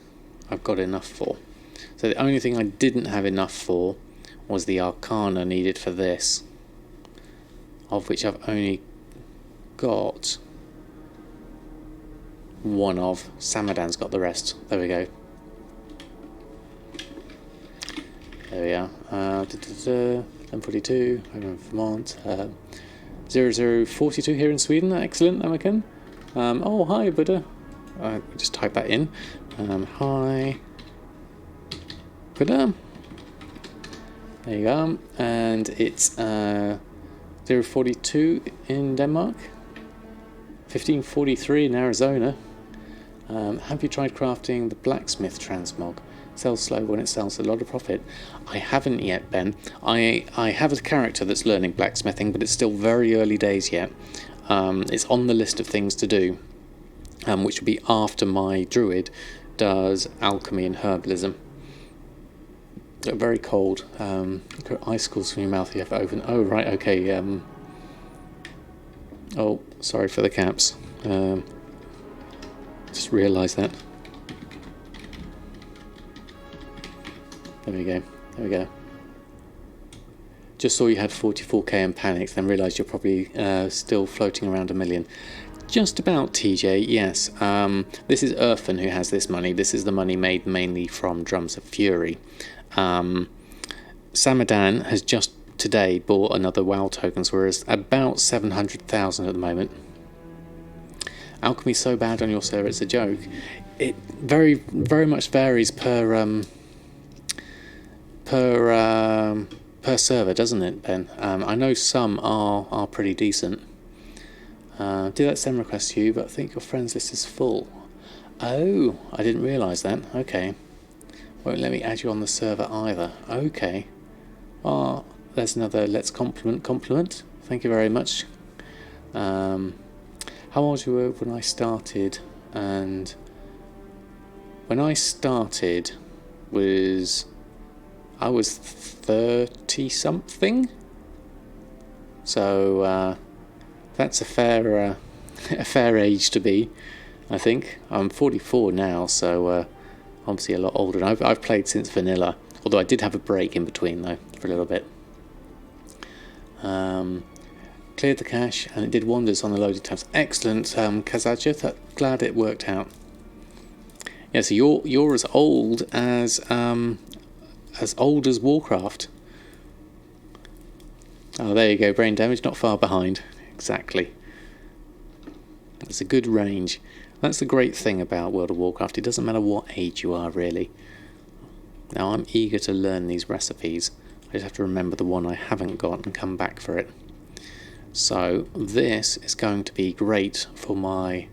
I've got enough for. So the only thing I didn't have enough for was the Arcana needed for this, of which I've only got one of. Samadan's got the rest. There we go. There we are. 1042, I'm in Vermont. 0042 here in Sweden. Excellent, American. Oh, hi, Buddha. Just type that in. Hi, Buddha. There you go. And it's 042 in Denmark. 1543 in Arizona. Have you tried crafting the blacksmith transmog? Sells slow when it sells a lot of profit. I haven't yet, Ben. I have a character that's learning blacksmithing, but it's still very early days yet. It's on the list of things to do, which will be after my druid does alchemy and herbalism. Very cold. Icicles from your mouth you have to open. Oh, right, okay. Oh, sorry for the caps. Just realised that. There we go. There we go. Just saw you had 44k and panicked, then realised you're probably still floating around 1 million. Just about, TJ, yes. This is Urfan who has this money. This is the money made mainly from Drums of Fury. Samadan has just today bought another WoW tokens, whereas about 700,000 at the moment. Alchemy's so bad on your server, it's a joke. It very much varies per server, doesn't it, Ben? I know some are pretty decent. Did that send request to you, but I think your friends list is full. Oh, I didn't realise that. Okay. Won't let me add you on the server either. Okay. Oh, there's another let's compliment. Thank you very much. How old you were when I started? And when I started, I was 30 something, so that's a fair a fair age to be. I think I'm 44 now, so obviously a lot older. And I've played since vanilla, although I did have a break in between though for a little bit. Cleared the cache and it did wonders on the loaded tabs. Excellent, Kazaja. Glad it worked out. Yeah, so you're as old as Warcraft. Oh, there you go. Brain damage, not far behind. Exactly. It's a good range. That's the great thing about World of Warcraft. It doesn't matter what age you are, really. Now, I'm eager to learn these recipes. I just have to remember the one I haven't got and come back for it. So, this is going to be great for my...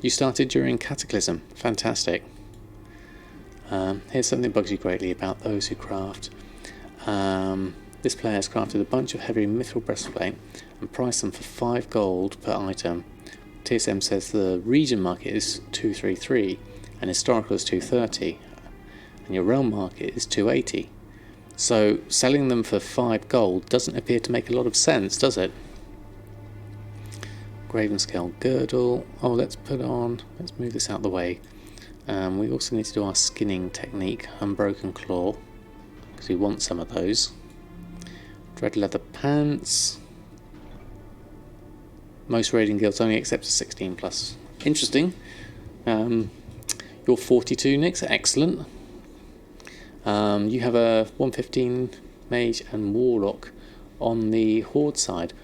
You started during Cataclysm. Fantastic. Here's something that bugs you greatly about those who craft. This player has crafted a bunch of heavy mithril breastplate and priced them for 5 gold per item. TSM says the region market is 233 and historical is 230, and your realm market is 280. So selling them for 5 gold doesn't appear to make a lot of sense, does it? Gravenscale girdle. Oh, let's move this out of the way. We also need to do our skinning technique, Unbroken Claw, because we want some of those. Dreadleather pants. Most raiding guilds only accept a 16 plus. Interesting. You're 42, Nix. Excellent. You have a 115 mage and warlock on the horde side.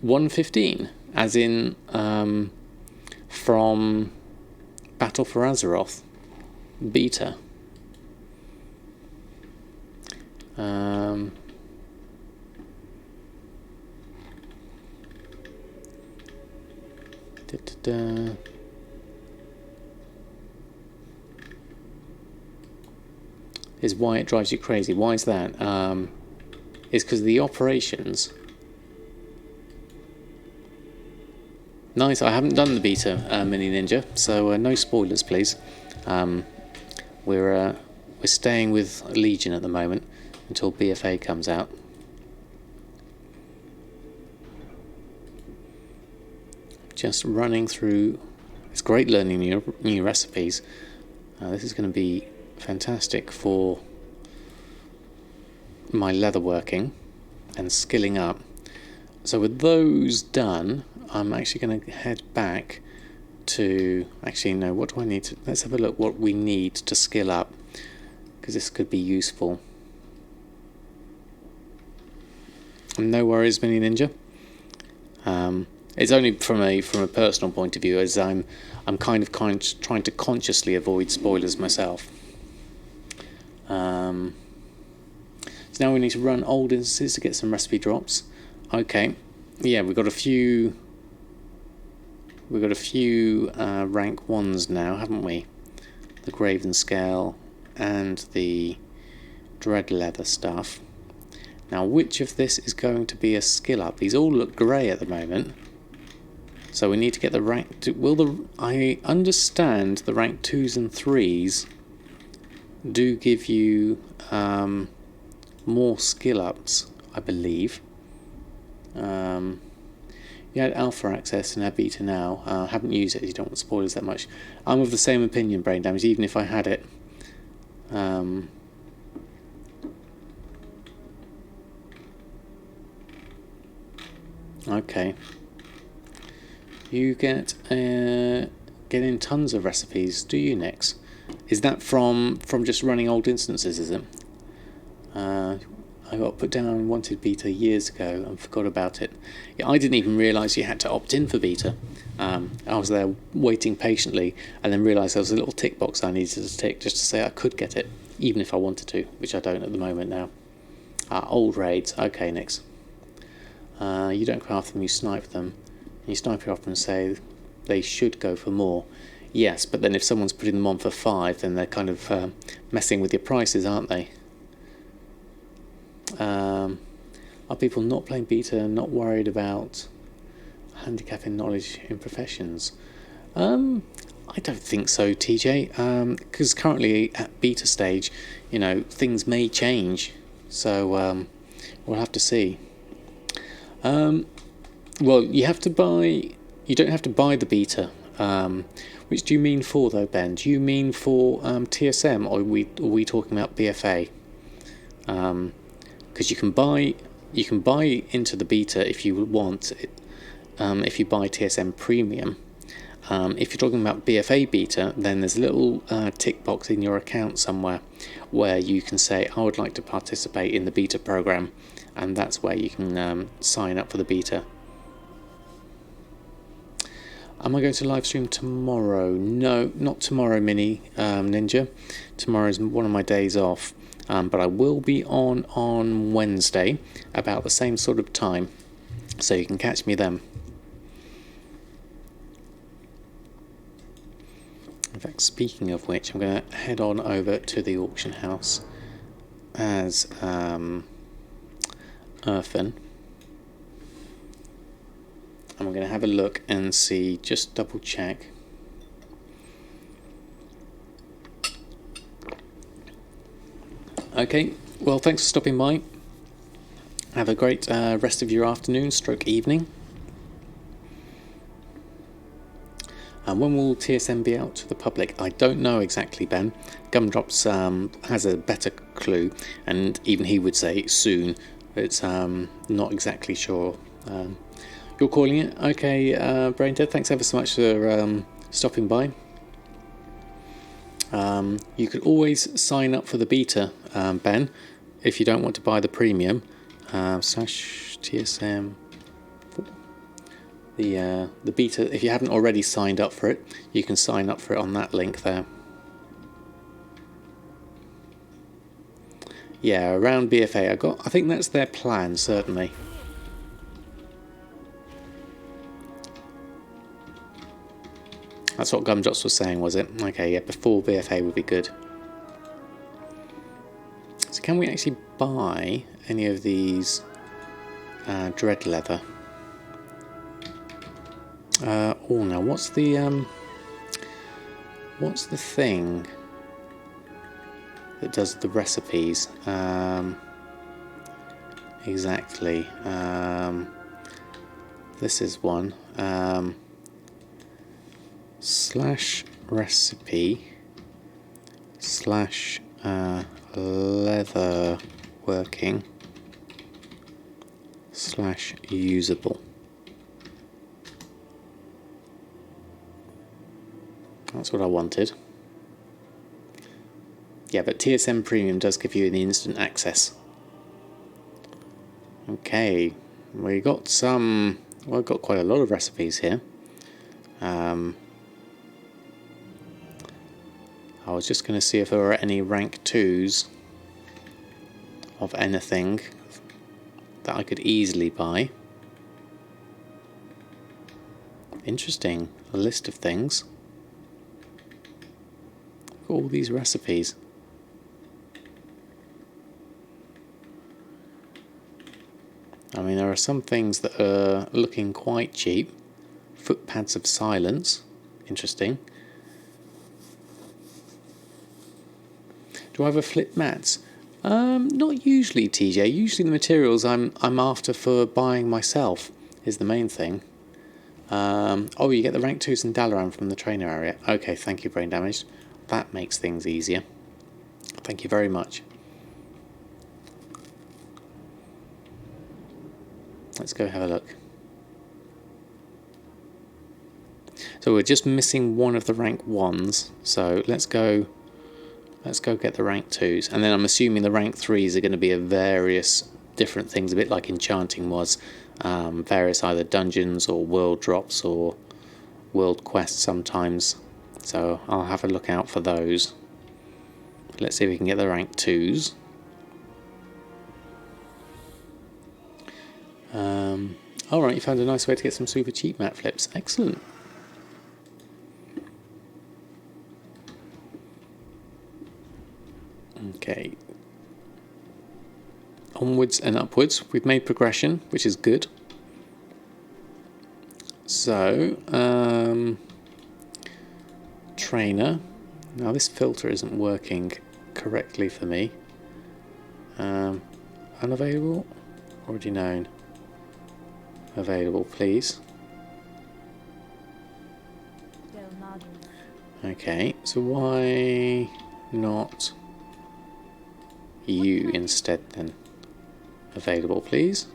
115, as in from Battle for Azeroth beta. Is why it drives you crazy. Why is that? It's because of the operations. Nice. I haven't done the beta, Mini Ninja, so no spoilers, please. We're staying with Legion at the moment until BFA comes out. Just running through. It's great learning new recipes. This is going to be fantastic for my leatherworking and skilling up. So with those done, I'm actually going to head back to... Actually, no, what do I need to... Let's have a look what we need to skill up, because this could be useful. No worries, Mini Ninja. It's only from a personal point of view, as I'm kind of trying to consciously avoid spoilers myself. So now we need to run old instances to get some recipe drops. Okay, yeah, we've got a few rank 1s now, haven't we? The Gravenscale and the Dreadleather stuff. Now, which of this is going to be a skill up? These all look grey at the moment. So we need to get the rank... I understand the rank 2s and 3s do give you more skill ups, I believe. You had alpha access and have beta now. Haven't used it, you don't want spoilers that much. I'm of the same opinion, Brain Damage, even if I had it. Okay. You get in tons of recipes, do you, Nix? Is that from just running old instances, is it? I got put down and wanted beta years ago and forgot about it. Yeah, I didn't even realise you had to opt in for beta. I was there waiting patiently and then realised there was a little tick box I needed to tick just to say I could get it, even if I wanted to, which I don't at the moment now. Old raids, okay, Nix. You don't craft them, you snipe them. You snipe it off and say they should go for more. Yes, but then if someone's putting them on for 5, then they're kind of messing with your prices, aren't they? Are people not playing beta and not worried about handicapping knowledge in professions? I I don't think so, TJ, because currently at beta stage, you know, things may change, so we'll have to see. Well, you don't have to buy the beta. Which do you mean for though, Ben? Do you mean for TSM, or are we talking about BFA? Because you can buy into the beta if you want, if you buy TSM Premium. If you're talking about BFA beta, then there's a little tick box in your account somewhere where you can say, I would like to participate in the beta program, and that's where you can sign up for the beta. Am I going to live stream tomorrow? No, not tomorrow, Mini Ninja. Tomorrow's one of my days off, but I will be on Wednesday about the same sort of time, so you can catch me then. In fact, speaking of which, I'm going to head on over to the auction house as Earthen. And we're going to have a look and see, just double check. Okay, well, thanks for stopping by. Have a great rest of your afternoon stroke evening. And when will TSM be out to the public? I don't know exactly, Ben. Gumdrops has a better clue, and even he would say soon. It's not exactly sure. You're calling it? Okay, Braindead, thanks ever so much for stopping by. You could always sign up for the beta, Ben, if you don't want to buy the premium. /TSM. The beta, if you haven't already signed up for it, you can sign up for it on that link there. Yeah, around BFA, I think that's their plan, certainly. That's what Gumdrops was saying, was it? Okay, yeah, before BFA would be good. So can we actually buy any of these Dreadleather? Oh, now what's the thing that does the recipes? Exactly. This is one. /Leatherworking/usable. That's what I wanted. Yeah, but TSM Premium does give you the instant access. Okay, we got some. Well, I've got quite a lot of recipes here. I was just going to see if there were any rank 2s of anything that I could easily buy. Interesting, a list of things. Got all these recipes. I mean, there are some things that are looking quite cheap. Footpads of silence, interesting. Do I ever flip mats? Not usually, TJ. Usually the materials I'm after for buying myself is the main thing. Oh, you get the rank 2s in Dalaran from the trainer area. Okay, thank you, Brain Damaged. That makes things easier. Thank you very much. Let's go have a look. So we're just missing one of the rank 1s. So let's go get the rank 2s. And then I'm assuming the rank 3s are going to be of various different things, a bit like Enchanting was. Various either dungeons or world drops or world quests sometimes. So I'll have a look out for those. Let's see if we can get the rank 2s. Alright, you found a nice way to get some super cheap mat flips. Excellent. Okay. Onwards and upwards. We've made progression, which is good. So, trainer. Now this filter isn't working correctly for me. Unavailable? Already known. Available, please. Okay, so why not you instead then? Available, please.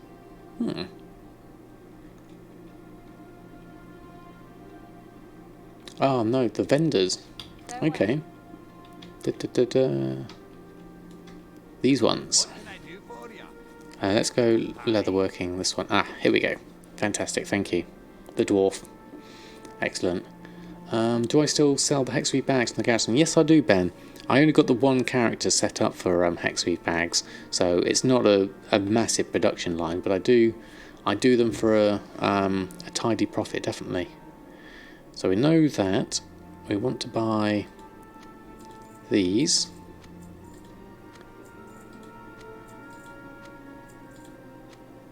Oh no, the vendors. Okay. These ones. Let's go leatherworking this one. Ah, here we go. Fantastic, thank you. The dwarf. Excellent. Do I still sell the hexweave bags in the garrison? Yes, I do, Ben. I only got the one character set up for hexweave bags, so it's not a massive production line, but I do them for a tidy profit, definitely. So we know that we want to buy these.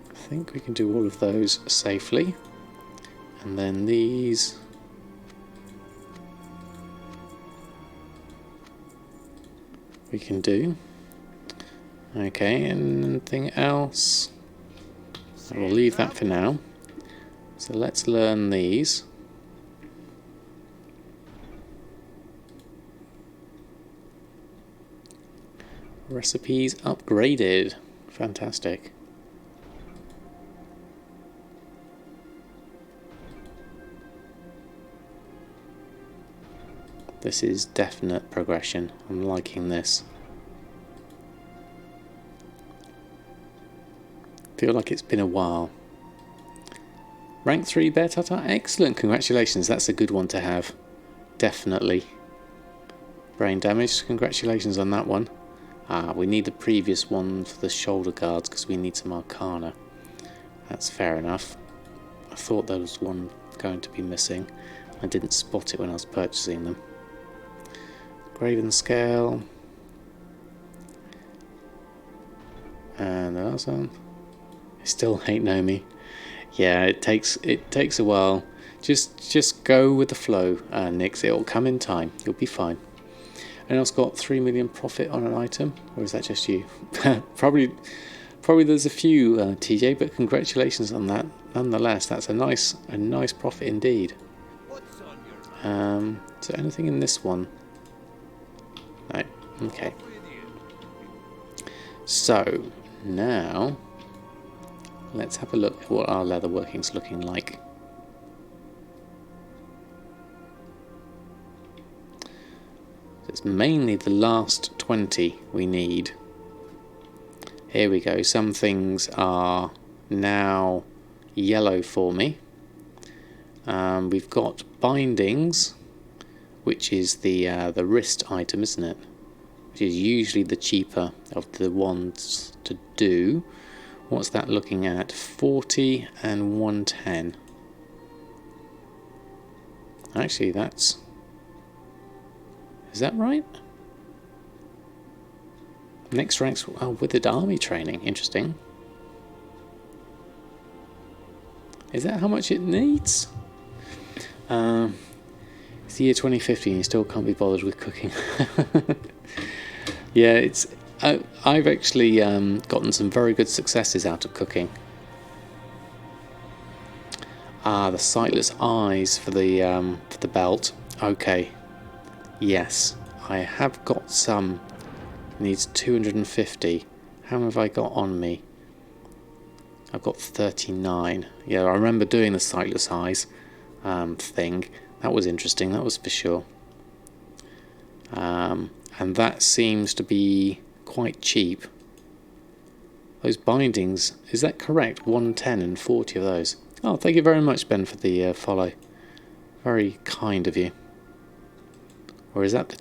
I think we can do all of those safely. And then these. We can do. Okay, anything else? I will leave that for now. So let's learn these. Recipes upgraded. Fantastic. This is definite progression. I'm liking this. Feel like it's been a while. Rank 3 Bear Tata. Excellent. Congratulations. That's a good one to have. Definitely. Brain damage. Congratulations on that one. We need the previous one for the shoulder guards because we need some arcana. That's fair enough. I thought there was one going to be missing. I didn't spot it when I was purchasing them. Gravenscale. And the last one. I still hate Nomi. Yeah, it takes a while. Just go with the flow, Nix. It'll come in time. You'll be fine. Anyone else got 3 million profit on an item, or is that just you? Probably there's a few, TJ. But congratulations on that. Nonetheless, that's a nice profit indeed. So anything in this one? No. Okay. So now let's have a look at what our leatherworking's looking like. It's mainly the last 20 we need. Here we go. Some things are now yellow for me. We've got bindings, which is the wrist item, isn't it? Which is usually the cheaper of the ones to do. What's that looking at? 40 and 110. Actually, that's... Is that right? Next rank's withered army training. Interesting. Is that how much it needs? It's the year 2015. You still can't be bothered with cooking. Yeah, it's. I've actually gotten some very good successes out of cooking. The sightless eyes for the belt. Okay. Yes, I have got some. Needs 250. How have I got on me? I've got 39. Yeah, I remember doing the sightless eyes thing. That was interesting, that was for sure. And that seems to be quite cheap. Those bindings, is that correct? 110 and 40 of those. Oh, thank you very much, Ben, for the follow. Very kind of you. Or is that the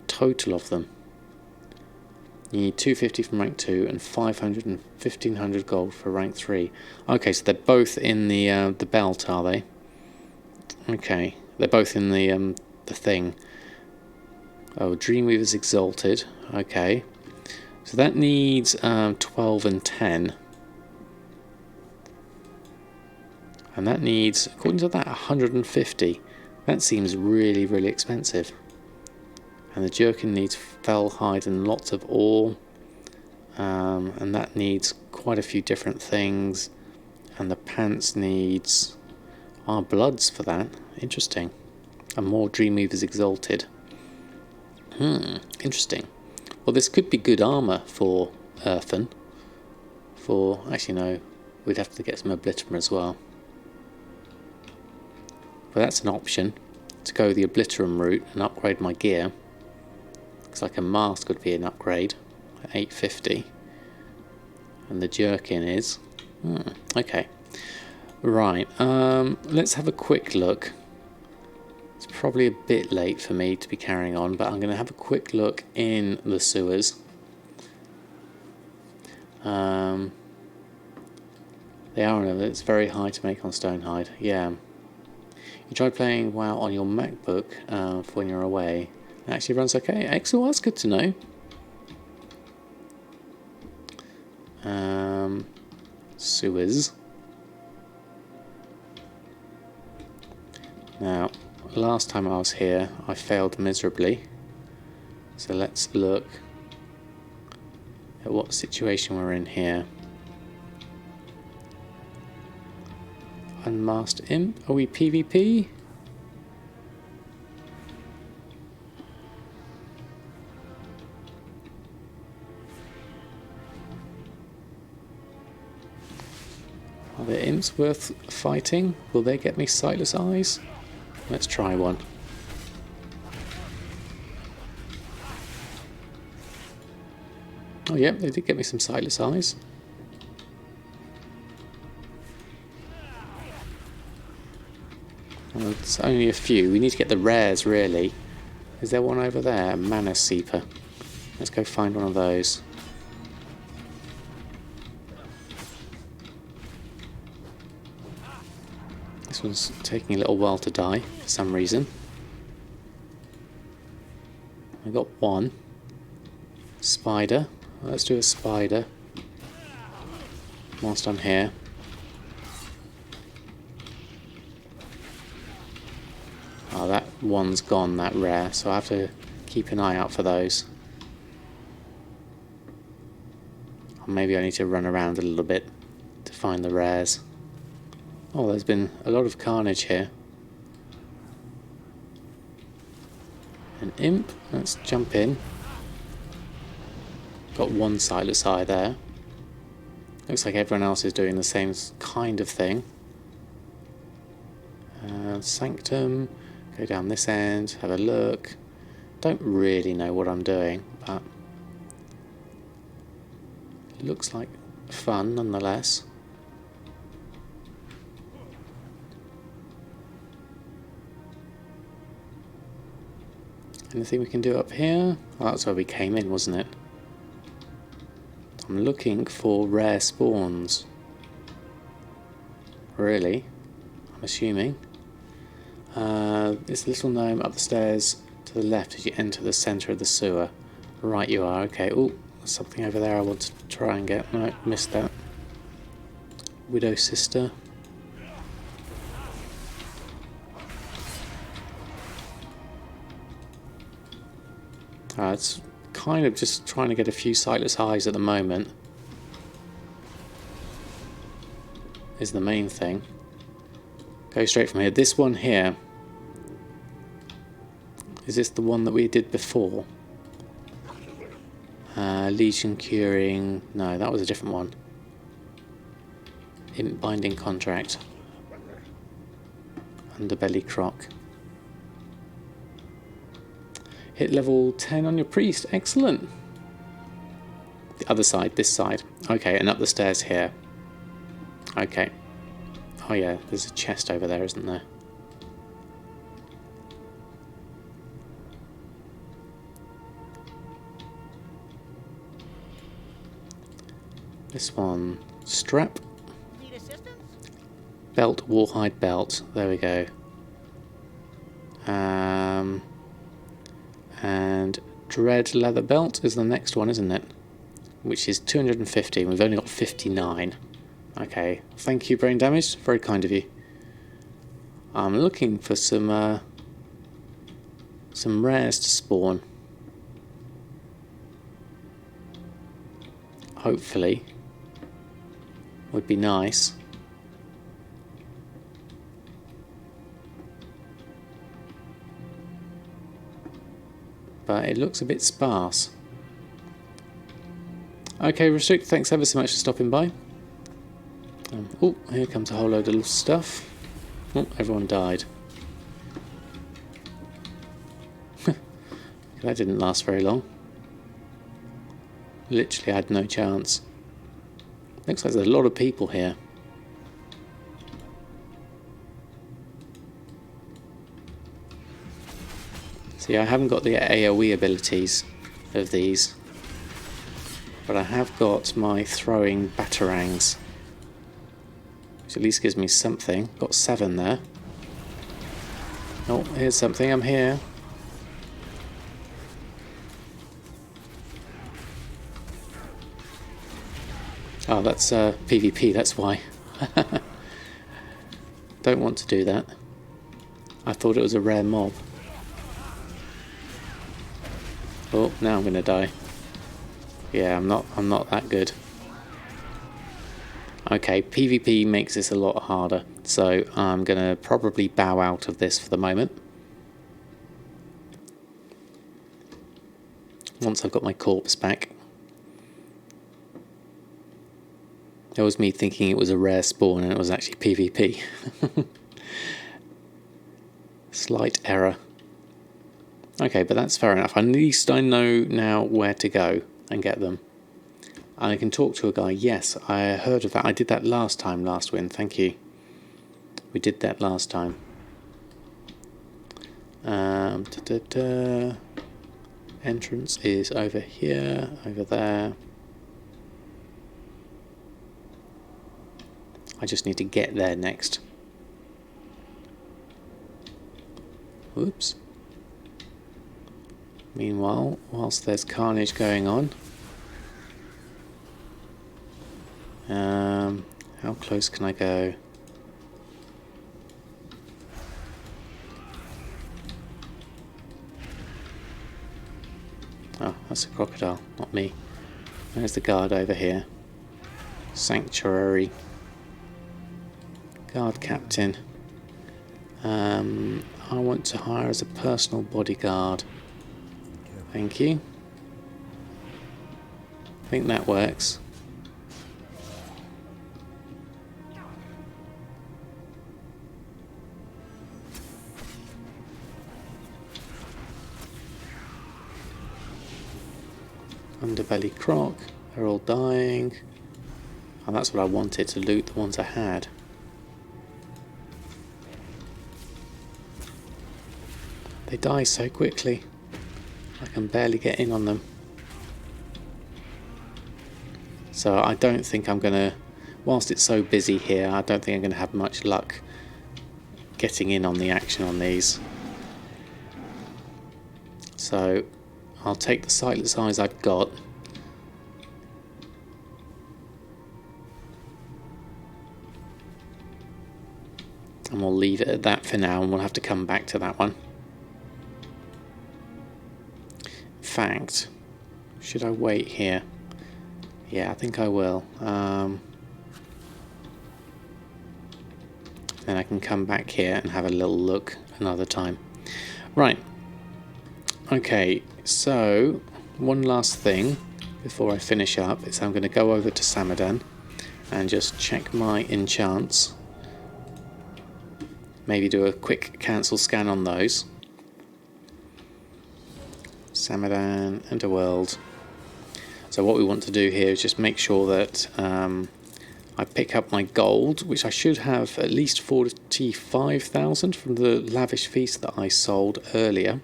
total of them? You need 250 from rank 2 and 500 and 1500 gold for rank 3. Okay, so they're both in the belt, are they? Okay, they're both in the thing. Oh, Dreamweaver's Exalted. Okay, so that needs 12 and 10. And that needs, according to that, 150. That seems really, really expensive. And the jerkin needs fell hide and lots of ore. And that needs quite a few different things. And the pants needs our bloods for that. Interesting. And more Dreamweavers Exalted. Interesting. Well, this could be good armour for Earthen. Actually no, we'd have to get some Obliterum as well. But that's an option, to go the Obliterum route and upgrade my gear. Looks like a mask would be an upgrade at 850. And the jerkin is... okay. Right, let's have a quick look. It's probably a bit late for me to be carrying on, but I'm going to have a quick look in the sewers. They are, it's very high to make on Stonehide, yeah. You tried playing WoW on your MacBook for when you're away. It actually runs okay. Excellent, that's good to know. Sewers. Now, last time I was here, I failed miserably. So let's look at what situation we're in here. Unmasked Imp, are we PvP? Are there imps worth fighting? Will they get me sightless eyes? Let's try one. Oh yeah, they did get me some sightless eyes. Well, it's only a few. We need to get the rares, really. Is there one over there? A Mana Seeper. Let's go find one of those. This one's taking a little while to die for some reason. I got one. Spider. Let's do a spider whilst I'm here. Oh, that one's gone, that rare, so I have to keep an eye out for those. Or maybe I need to run around a little bit to find the rares. Oh, there's been a lot of carnage here. An imp, let's jump in. Got one sightless eye there. Looks like everyone else is doing the same kind of thing. Sanctum, go down this end, have a look. Don't really know what I'm doing, but it looks like fun nonetheless. Anything we can do up here? Oh, that's where we came in, wasn't it? I'm looking for rare spawns. Really? I'm assuming. This little gnome up the stairs to the left as you enter the centre of the sewer. Right you are, okay. Oh, there's something over there I want to try and get. No, missed that. Widow Sister. It's kind of just trying to get a few sightless eyes at the moment. Is the main thing. Go straight from here. This one here. Is this the one that we did before? Legion Curing. No, that was a different one. Imp Binding Contract. Underbelly Croc. Hit level 10 on your priest. Excellent. The other side, this side. Okay, and up the stairs here. Okay. Oh yeah, there's a chest over there, isn't there? This one. Strap. Need assistance? Belt, Warhide belt. There we go. And Dreadleather belt is the next one, isn't it? Which is 250. We've only got 59. Okay. Thank you, Brain Damage. Very kind of you. I'm looking for some some rares to spawn. Hopefully. Would be nice. But it looks a bit sparse. Okay, Restrict, thanks ever so much for stopping by. Oh, here comes a whole load of stuff. Oh, everyone died. That didn't last very long. Literally had no chance. Looks like there's a lot of people here. See, I haven't got the AoE abilities of these, but I have got my throwing batarangs, which at least gives me something. Got 7 there. Oh, here's something. I'm here. Oh, that's PvP, that's why. Don't want to do that. I thought it was a rare mob. Oh, now I'm gonna die. Yeah, I'm not that good. Okay, PvP makes this a lot harder, so I'm gonna probably bow out of this for the moment. Once I've got my corpse back. That was me thinking it was a rare spawn and it was actually PvP. Slight error. Okay, but that's fair enough. At least I know now where to go and get them. And I can talk to a guy. Yes, I heard of that. I did that last time, last win. Thank you. We did that last time. Entrance is over here, over there. I just need to get there next. Oops. Meanwhile, whilst there's carnage going on, how close can I go? Oh, that's a crocodile, not me. There's the guard over here. Sanctuary. Guard captain. I want to hire as a personal bodyguard. Thank you. I think that works. Underbelly croc. They're all dying. Oh, that's what I wanted, to loot the ones I had. They die so quickly. I can barely get in on them. So I don't think I'm going to, whilst it's so busy here, I don't think I'm going to have much luck getting in on the action on these. So I'll take the sightless eyes I've got. And we'll leave it at that for now, and we'll have to come back to that one. In fact, should I wait here? Yeah, I think I will. Then I can come back here and have a little look another time. Right. Okay, so one last thing before I finish up is I'm going to go over to Samadan and just check my enchants. Maybe do a quick cancel scan on those. Samadan, Underworld. So what we want to do here is just make sure that I pick up my gold, which I should have at least 45,000 from the lavish feast that I sold earlier.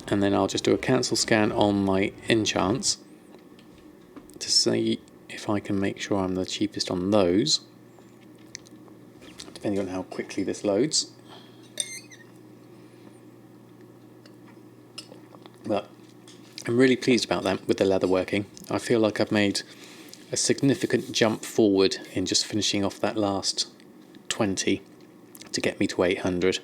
And then I'll just do a cancel scan on my enchants to see if I can make sure I'm the cheapest on those, depending on how quickly this loads. But I'm really pleased about that with the leatherworking. I feel like I've made a significant jump forward in just finishing off that last 20 to get me to 800.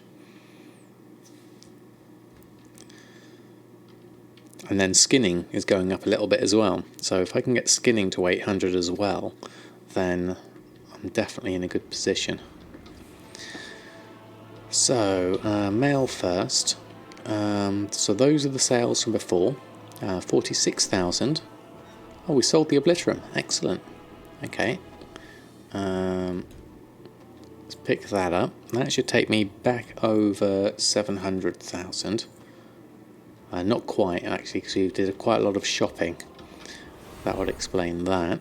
And then skinning is going up a little bit as well. So if I can get skinning to 800 as well, then I'm definitely in a good position. So mail first. So those are the sales from before. 46,000. Oh, we sold the Obliterum. Excellent. Okay. Let's pick that up. That should take me back over 700,000. Not quite, actually, because we did quite a lot of shopping. That would explain that.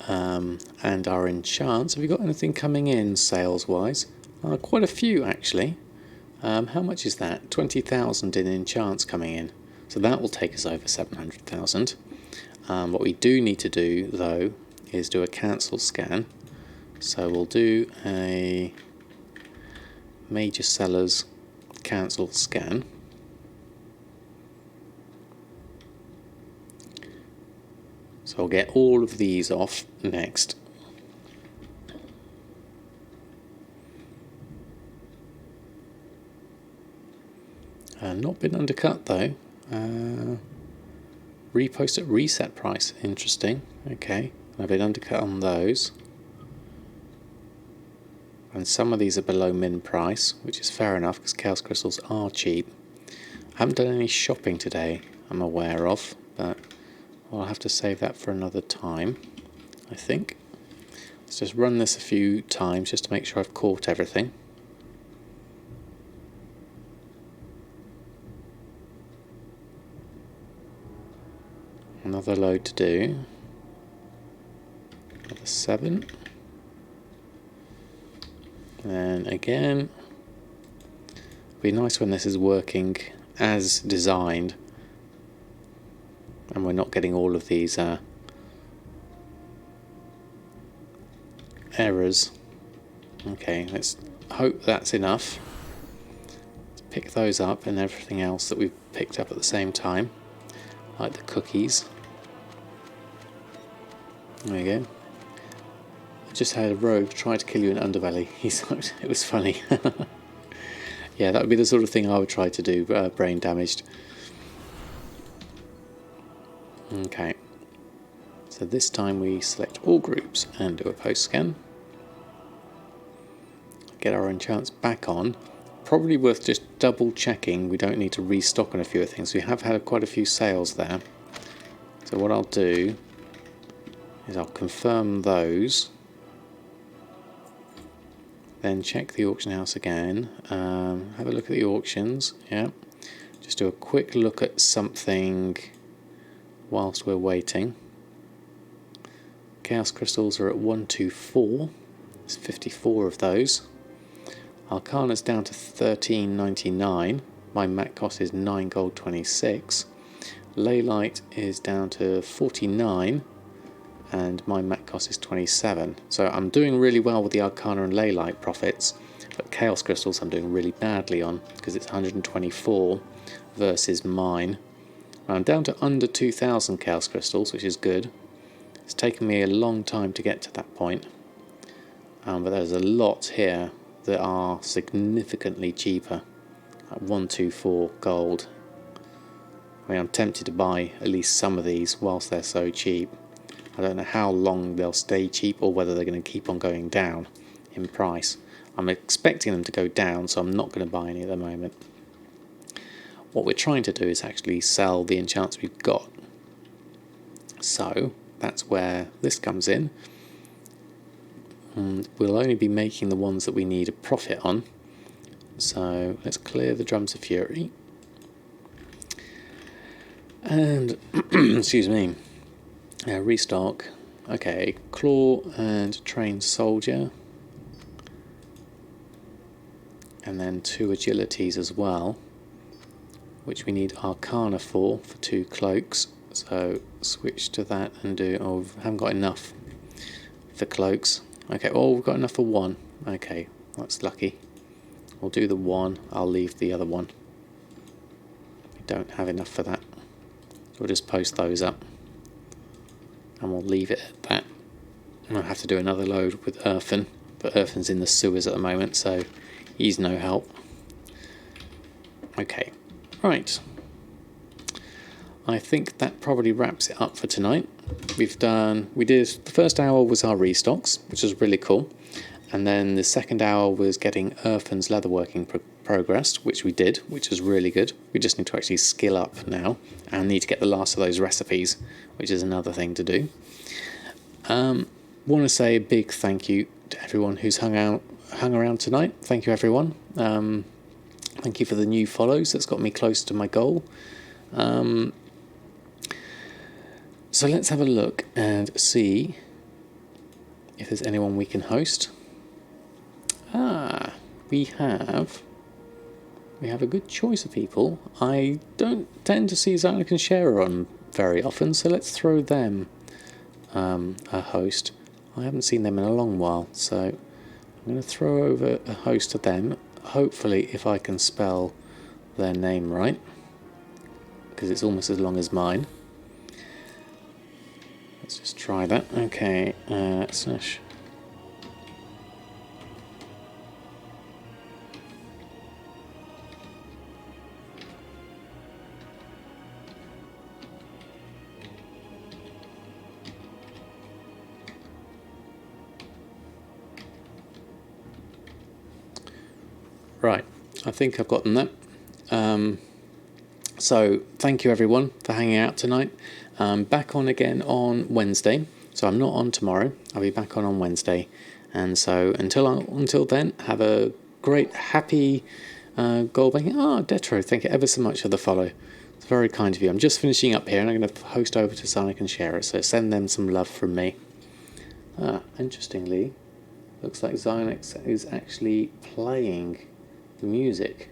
And our enchants. Have we got anything coming in sales-wise? Quite a few, actually. How much is that? 20,000 in enchants coming in. So that will take us over 700,000. What we do need to do, though, is do a cancel scan. So we'll do a major sellers cancel scan. So I'll get all of these off next. Not been undercut though. Repost at reset price. Interesting. Okay. I've been undercut on those. And some of these are below min price, which is fair enough because chaos crystals are cheap. I haven't done any shopping today, I'm aware of, but I'll have to save that for another time, I think. Let's just run this a few times just to make sure I've caught everything. Another load to do. Another 7. And then again. It'd be nice when this is working as designed and we're not getting all of these errors. Okay, let's hope that's enough. Let's pick those up and everything else that we've picked up at the same time, like the cookies. There we go. I just had a rogue try to kill you in underbelly. It was funny. Yeah, that would be the sort of thing I would try to do, brain damaged. Okay, so this time we select all groups and do a post scan. Get our enchants back on. Probably worth just double checking we don't need to restock on a few things. We have had quite a few sales there. So what I'll do is I'll confirm those. Then check the auction house again. Have a look at the auctions. Yeah, just do a quick look at something whilst we're waiting. Chaos crystals are at 124. There's 54 of those. Arcana's down to 13.99. My mat cost is 9 gold 26. Leylight is down to 49. And my mat cost is 27. So I'm doing really well with the Arcana and Leylight profits, but Chaos Crystals I'm doing really badly on because it's 124 versus mine. I'm down to under 2,000 Chaos Crystals, which is good. It's taken me a long time to get to that point, but there's a lot here that are significantly cheaper at 124 gold. I mean, I'm tempted to buy at least some of these whilst they're so cheap. I don't know how long they'll stay cheap or whether they're going to keep on going down in price. I'm expecting them to go down, so I'm not going to buy any at the moment. What we're trying to do is actually sell the enchants we've got. So that's where this comes in. And we'll only be making the ones that we need a profit on. So let's clear the Drums of Fury. And, excuse me. Restock. Okay, Claw and Trained Soldier. And then 2 agilities as well, which we need Arcana for 2 cloaks. So switch to that and do. Oh, I haven't got enough for cloaks. Okay, oh, we've got enough for 1. Okay, that's lucky. We'll do the 1. I'll leave the other one. We don't have enough for that. We'll just post those up. And we'll leave it at that. I'll have to do another load with Earthen, but Earthen's in the sewers at the moment, so he's no help. Okay, right. I think that probably wraps it up for tonight. We did the first hour was our restocks, which was really cool, and then the second hour was getting Earthen's leatherworking progressed, which we did, which was really good. We just need to actually skill up now and need to get the last of those recipes, which is another thing to do. Want to say a big thank you to everyone who's hung around tonight. Thank you, everyone. Thank you for the new follows. That's got me close to my goal. So let's have a look and see if there's anyone we can host. We have a good choice of people. I don't tend to see Zynic and Sharer on very often, so let's throw them a host. I haven't seen them in a long while, so I'm going to throw over a host to them. Hopefully, if I can spell their name right, because it's almost as long as mine. Let's just try that. Okay, slash. Right, I think I've gotten that. So thank you everyone for hanging out tonight. Back on again on Wednesday. So I'm not on tomorrow. I'll be back on Wednesday. And so until then, have a great, happy goal making. Detro, thank you ever so much for the follow. It's very kind of you. I'm just finishing up here and I'm going to host over to Sonic and Share it. So send them some love from me. Interestingly, looks like Zynex is actually playing music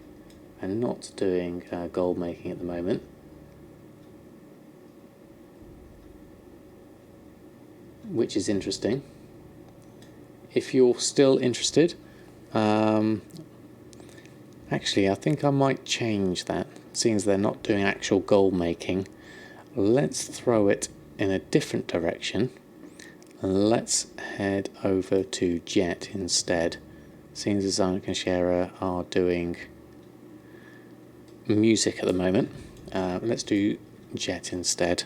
and not doing gold making at the moment, which is interesting. If you're still interested, actually I think I might change that, seeing as they're not doing actual gold making. Let's throw it in a different direction. Let's head over to Jet instead. Seeing as Zynic and Sharer are doing music at the moment, let's do Jet instead.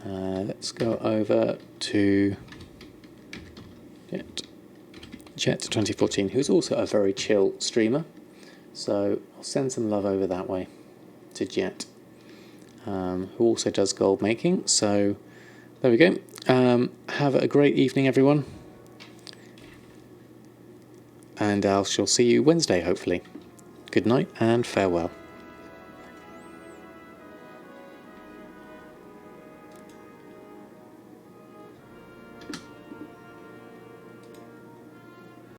Let's go over to Jet 2014, who's also a very chill streamer. So I'll send some love over that way to Jet, who also does gold making. So there we go. Have a great evening, everyone. And I shall see you Wednesday, hopefully. Good night and farewell.